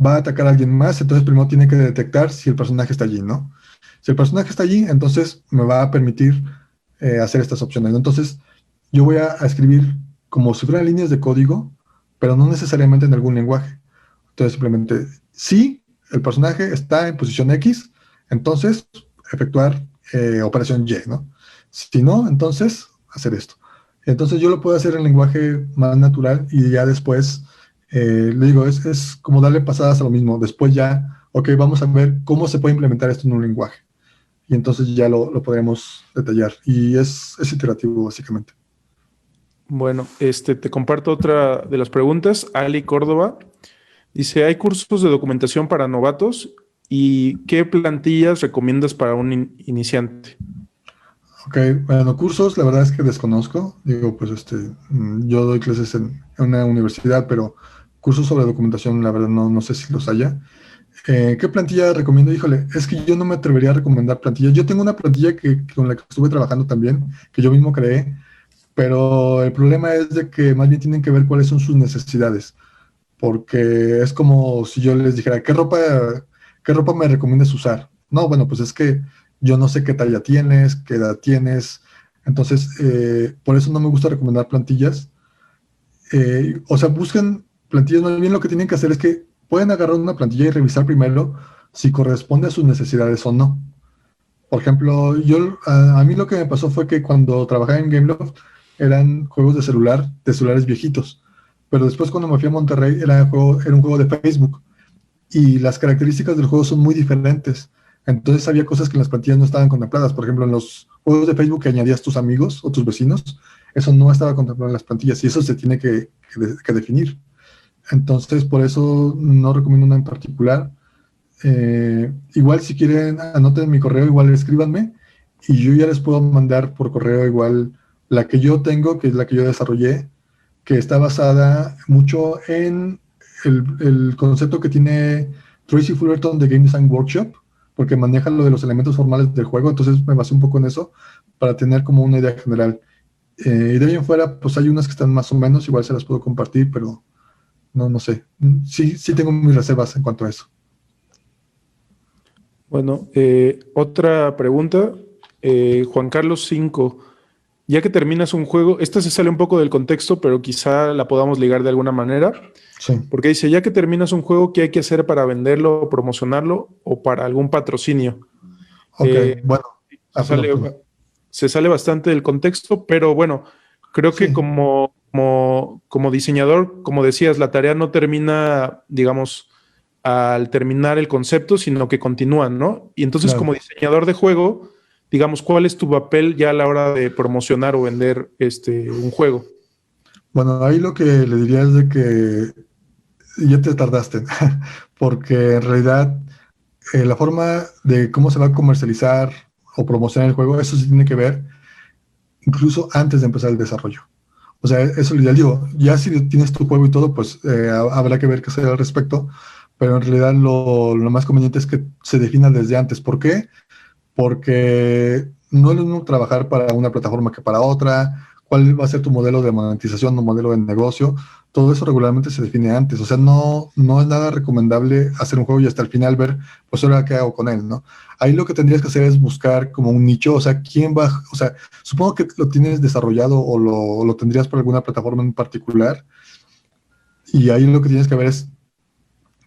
va a atacar a alguien más, entonces primero tiene que detectar si el personaje está allí, ¿no? Si el personaje está allí, entonces me va a permitir hacer estas opciones, ¿no? Entonces, yo voy a escribir como si fueran líneas de código, pero no necesariamente en algún lenguaje. Entonces, simplemente, si el personaje está en posición X, Entonces, efectuar operación Y, ¿no? Si no, entonces, hacer esto. Entonces yo lo puedo hacer en lenguaje más natural y ya después, le digo, es como darle pasadas a lo mismo. Después ya, ok, vamos a ver cómo se puede implementar esto en un lenguaje. Y entonces ya lo podremos detallar. Y es iterativo, básicamente.
Bueno, te comparto otra de las preguntas. Ali Córdoba dice, ¿hay cursos de documentación para novatos? ¿Y qué plantillas recomiendas para un iniciante?
Ok, bueno, cursos, la verdad es que desconozco. Digo, pues yo doy clases en una universidad, pero cursos sobre documentación, la verdad no sé si los haya. ¿Qué plantilla recomiendo? Híjole, es que yo no me atrevería a recomendar plantillas. Yo tengo una plantilla con la que estuve trabajando también, que yo mismo creé, pero el problema es de que más bien tienen que ver cuáles son sus necesidades, porque es como si yo les dijera, qué ropa me recomiendas usar? No, bueno, pues es que yo no sé qué talla tienes, qué edad tienes, entonces por eso no me gusta recomendar plantillas. O sea, busquen plantillas, más bien lo que tienen que hacer es que pueden agarrar una plantilla y revisar primero si corresponde a sus necesidades o no. Por ejemplo, a mí lo que me pasó fue que cuando trabajaba en Gameloft eran juegos de celulares viejitos. Pero después cuando me fui a Monterrey era un juego de Facebook y las características del juego son muy diferentes. Entonces había cosas que en las plantillas no estaban contempladas. Por ejemplo, en los juegos de Facebook que añadías tus amigos o tus vecinos, eso no estaba contemplado en las plantillas y eso se tiene que definir. Entonces, por eso no recomiendo una en particular. Igual si quieren, anoten mi correo, igual escríbanme y yo ya les puedo mandar por correo igual la que yo tengo, que es la que yo desarrollé, que está basada mucho en el concepto que tiene Tracy Fullerton de Game Design Workshop, porque maneja lo de los elementos formales del juego, entonces me basé un poco en eso para tener como una idea general. Y de ahí en fuera, pues hay unas que están más o menos, igual se las puedo compartir, pero no sé. Sí tengo mis reservas en cuanto a eso.
Bueno, otra pregunta. Juan Carlos 5. Ya que terminas un juego, esta se sale un poco del contexto, pero quizá la podamos ligar de alguna manera,
Sí,
porque dice, ya que terminas un juego, ¿qué hay que hacer para venderlo o promocionarlo o para algún patrocinio?
ok,
Eh,
bueno.
se
Perdón.
sale, se sale bastante del contexto, pero bueno, creo que
Sí,
como diseñador, como decías, la tarea no termina, digamos, al terminar el concepto, sino que continúa, ¿no? Y entonces, como
claro.
diseñador de juego, digamos, ¿cuál es tu papel ya a la hora de promocionar o vender un juego?
Bueno, ahí lo que le diría es de que ya te tardaste, porque en realidad la forma de cómo se va a comercializar o promocionar el juego, eso sí tiene que ver incluso antes de empezar el desarrollo. O sea, eso es lo ideal. Digo, ya si tienes tu juego y todo, pues habrá que ver qué hacer al respecto, pero en realidad lo más conveniente es que se defina desde antes. ¿Por qué? Porque no es lo mismo trabajar para una plataforma que para otra, cuál va a ser tu modelo de monetización o modelo de negocio, todo eso regularmente se define antes, o sea, no es nada recomendable hacer un juego y hasta el final ver, pues ahora qué hago con él, ¿no? Ahí lo que tendrías que hacer es buscar como un nicho, o sea, quién va, o sea, supongo que lo tienes desarrollado o lo tendrías por alguna plataforma en particular, y ahí lo que tienes que ver es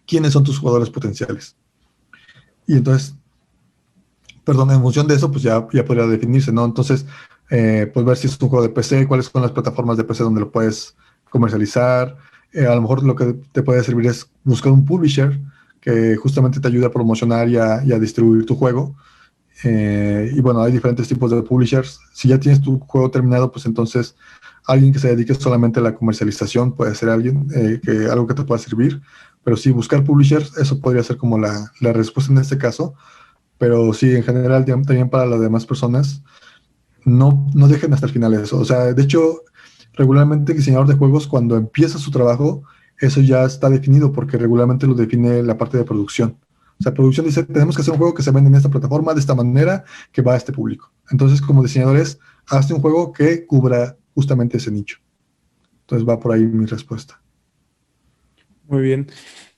quiénes son tus jugadores potenciales. Y entonces perdón, en función de eso, pues ya podría definirse, ¿no? Entonces, pues ver si es un juego de PC, cuáles son las plataformas de PC donde lo puedes comercializar. A lo mejor lo que te puede servir es buscar un publisher que justamente te ayude a promocionar y a distribuir tu juego. Y bueno, hay diferentes tipos de publishers. Si ya tienes tu juego terminado, pues entonces alguien que se dedique solamente a la comercialización puede ser alguien, algo que te pueda servir. Pero sí, buscar publishers, eso podría ser como la respuesta en este caso. Pero sí, en general, también para las demás personas, no dejen hasta el final eso. O sea, de hecho, regularmente el diseñador de juegos, cuando empieza su trabajo, eso ya está definido porque regularmente lo define la parte de producción. O sea, producción dice, tenemos que hacer un juego que se vende en esta plataforma, de esta manera, que va a este público. Entonces, como diseñadores, hazte un juego que cubra justamente ese nicho. Entonces va por ahí mi respuesta.
Muy bien.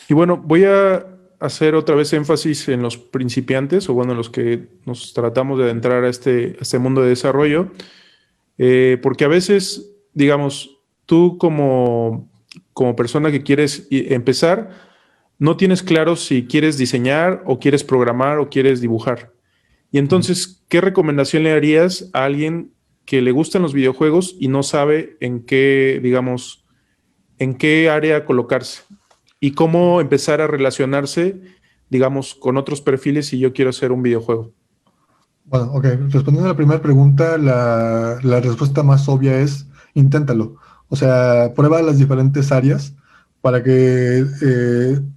Y bueno, voy a hacer otra vez énfasis en los principiantes, o bueno, en los que nos tratamos de adentrar a este mundo de desarrollo, porque a veces, digamos, tú como persona que quieres empezar, no tienes claro si quieres diseñar o quieres programar o quieres dibujar. Y entonces, ¿qué recomendación le harías a alguien que le gustan los videojuegos y no sabe en qué, digamos, en qué área colocarse? Y cómo empezar a relacionarse, digamos, con otros perfiles si yo quiero hacer un videojuego.
Bueno, ok, respondiendo a la primera pregunta, la respuesta más obvia es inténtalo. O sea, prueba las diferentes áreas para que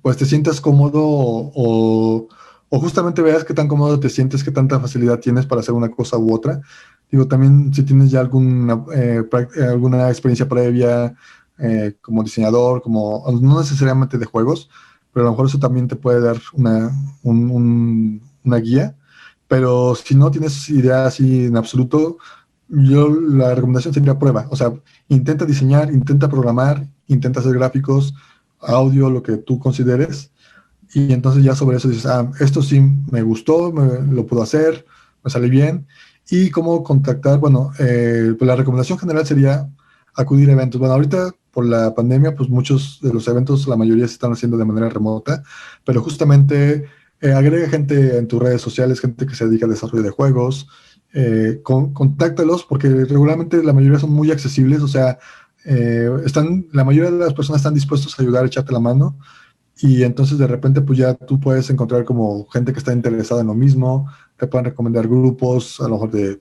pues te sientas cómodo o justamente veas qué tan cómodo te sientes, qué tanta facilidad tienes para hacer una cosa u otra. Digo, también si tienes ya alguna experiencia previa como diseñador, como no necesariamente de juegos, pero a lo mejor eso también te puede dar una guía. Pero si no tienes idea así en absoluto, la recomendación sería prueba. O sea, intenta diseñar, intenta programar, intenta hacer gráficos, audio, lo que tú consideres. Y entonces ya sobre eso dices, esto sí me gustó, lo puedo hacer, me sale bien. Y cómo contactar, bueno, pues la recomendación general sería acudir a eventos. Bueno, ahorita por la pandemia, pues muchos de los eventos, la mayoría se están haciendo de manera remota, pero justamente agrega gente en tus redes sociales, gente que se dedica al desarrollo de juegos, contáctalos porque regularmente la mayoría son muy accesibles, o sea, la mayoría de las personas están dispuestos a ayudar, a echarte la mano, y entonces de repente pues ya tú puedes encontrar como gente que está interesada en lo mismo, te pueden recomendar grupos, a lo mejor de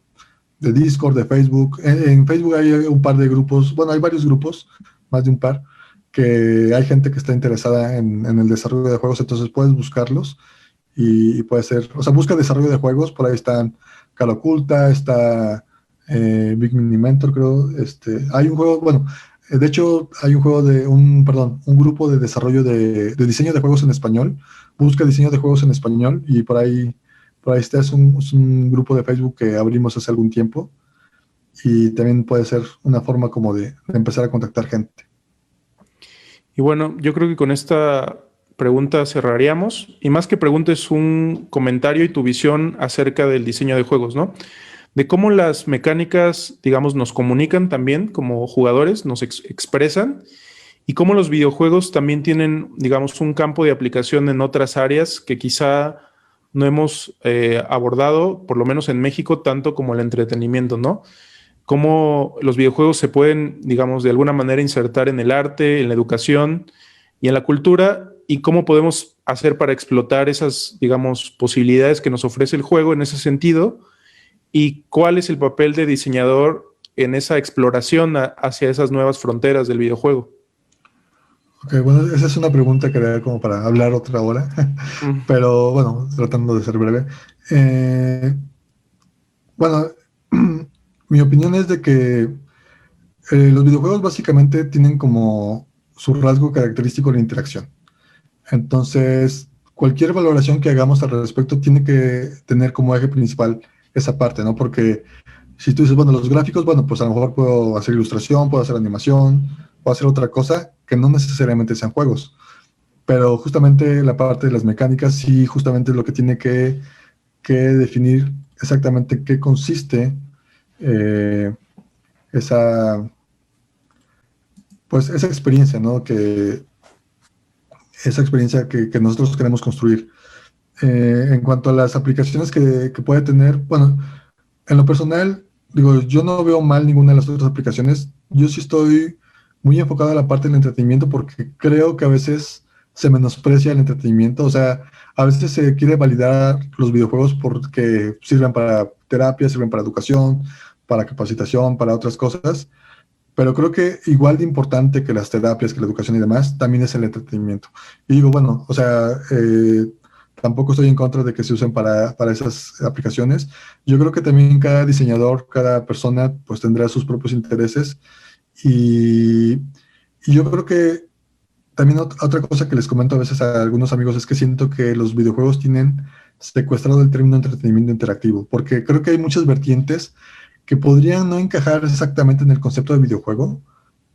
Discord, de Facebook. En Facebook hay un par de grupos, bueno, hay varios grupos, más de un par, que hay gente que está interesada en el desarrollo de juegos, entonces puedes buscarlos y puede ser, o sea, busca desarrollo de juegos, por ahí están Cara Oculta, está Big Mini Mentor, creo, hay un juego, bueno, de hecho hay un juego un grupo de desarrollo de diseño de juegos en español, busca diseño de juegos en español y por ahí está, es un grupo de Facebook que abrimos hace algún tiempo y también puede ser una forma como de empezar a contactar gente.
Y bueno, yo creo que con esta pregunta cerraríamos. Y más que preguntes, un comentario y tu visión acerca del diseño de juegos, ¿no? De cómo las mecánicas, digamos, nos comunican también como jugadores, nos expresan, y cómo los videojuegos también tienen, digamos, un campo de aplicación en otras áreas que quizá no hemos abordado, por lo menos en México, tanto como el entretenimiento, ¿no? Cómo los videojuegos se pueden, digamos, de alguna manera insertar en el arte, en la educación y en la cultura, y cómo podemos hacer para explotar esas, digamos, posibilidades que nos ofrece el juego en ese sentido, y cuál es el papel de diseñador en esa exploración hacia esas nuevas fronteras del videojuego.
Ok, bueno, esa es una pregunta que era como para hablar otra hora,
Mm.
pero bueno, tratando de ser breve. Eh, bueno, mi opinión es de que los videojuegos básicamente tienen como su rasgo característico la interacción. Entonces, cualquier valoración que hagamos al respecto tiene que tener como eje principal esa parte, ¿no? Porque si tú dices, bueno, los gráficos, bueno, pues a lo mejor puedo hacer ilustración, puedo hacer animación, puedo hacer otra cosa que no necesariamente sean juegos. Pero justamente la parte de las mecánicas sí justamente es lo que tiene que definir exactamente qué consiste eh, esa, pues esa experiencia, ¿no? Esa experiencia que nosotros queremos construir. En cuanto a las aplicaciones que puede tener, bueno, en lo personal, digo, yo no veo mal ninguna de las otras aplicaciones. Yo sí estoy muy enfocado a la parte del entretenimiento porque creo que a veces se menosprecia el entretenimiento. O sea, a veces se quiere validar los videojuegos porque sirven para terapia, sirven para educación, para capacitación, para otras cosas. Pero creo que igual de importante que las terapias, que la educación y demás, también es el entretenimiento. Y digo, bueno, o sea, tampoco estoy en contra de que se usen para esas aplicaciones. Yo creo que también cada diseñador, cada persona, pues tendrá sus propios intereses. Y, y yo creo que también otra cosa que les comento a veces a algunos amigos es que siento que los videojuegos tienen secuestrado el término entretenimiento interactivo, porque creo que hay muchas vertientes que podrían no encajar exactamente en el concepto de videojuego,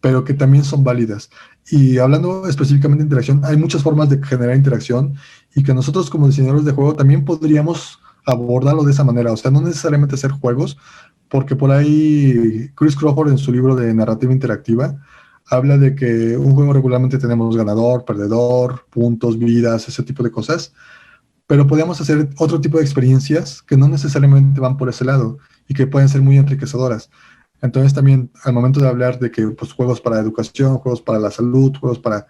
pero que también son válidas. Y hablando específicamente de interacción, hay muchas formas de generar interacción y que nosotros como diseñadores de juego también podríamos abordarlo de esa manera, o sea, no necesariamente hacer juegos, porque por ahí Chris Crawford en su libro de narrativa interactiva habla de que un juego regularmente tenemos ganador, perdedor, puntos, vidas, ese tipo de cosas, pero podemos hacer otro tipo de experiencias que no necesariamente van por ese lado y que pueden ser muy enriquecedoras. Entonces también al momento de hablar de que pues, juegos para educación, juegos para la salud, juegos para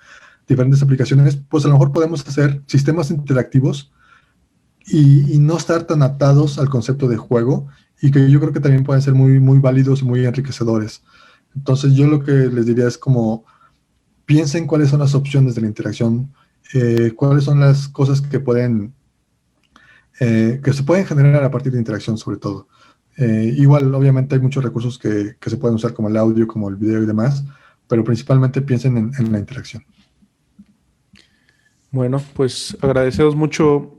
diferentes aplicaciones, pues a lo mejor podemos hacer sistemas interactivos y no estar tan atados al concepto de juego, y que yo creo que también pueden ser muy, muy válidos y muy enriquecedores. Entonces yo lo que les diría es como piensen cuáles son las opciones de la interacción, cuáles son las cosas que se pueden generar a partir de interacción sobre todo. Igual, obviamente hay muchos recursos que se pueden usar como el audio, como el video y demás, pero principalmente piensen en la interacción.
Bueno, pues agradecemos mucho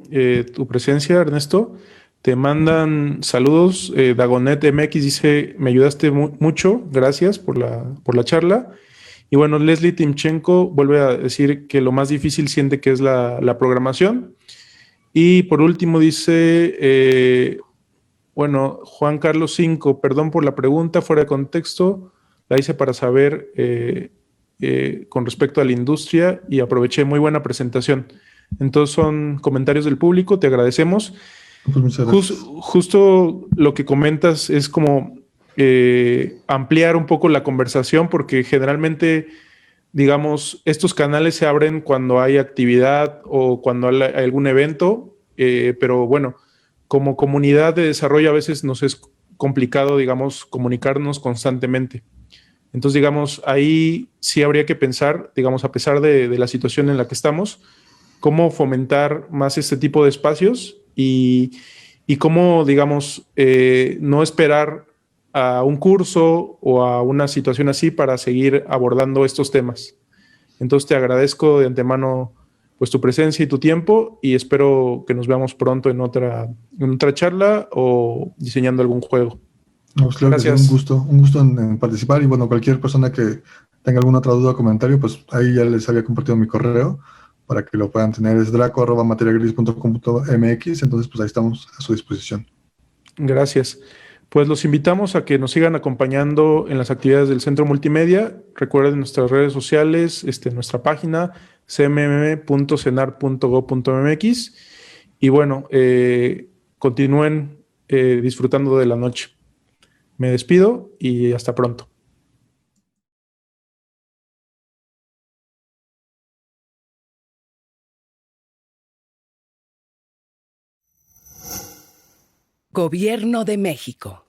tu presencia, Ernesto. Te mandan saludos. Dagonet MX dice, me ayudaste mucho, gracias por la charla. Y bueno, Leslie Timchenko vuelve a decir que lo más difícil siente que es la programación. Y por último dice, bueno, Juan Carlos 5, perdón por la pregunta, fuera de contexto, la hice para saber con respecto a la industria y aproveché muy buena presentación. Entonces son comentarios del público, te agradecemos.
Pues muchas gracias.
Justo lo que comentas es como ampliar un poco la conversación porque generalmente, digamos, estos canales se abren cuando hay actividad o cuando hay algún evento, pero bueno, como comunidad de desarrollo a veces nos es complicado, digamos, comunicarnos constantemente. Entonces, digamos, ahí sí habría que pensar, digamos, a pesar de la situación en la que estamos, cómo fomentar más este tipo de espacios y cómo, digamos, no esperar a un curso o a una situación así para seguir abordando estos temas. Entonces te agradezco de antemano pues tu presencia y tu tiempo y espero que nos veamos pronto en otra charla o diseñando algún juego.
No, pues claro que sí,
Gracias.
un gusto en participar, y bueno, cualquier persona que tenga alguna otra duda o comentario, pues ahí ya les había compartido mi correo para que lo puedan tener, es draco@materiagris.com.mx, entonces pues ahí estamos a su disposición.
Gracias. Pues los invitamos a que nos sigan acompañando en las actividades del Centro Multimedia. Recuerden nuestras redes sociales, nuestra página cmm.cenar.go.mx y bueno, continúen disfrutando de la noche. Me despido y hasta pronto.
Gobierno de México.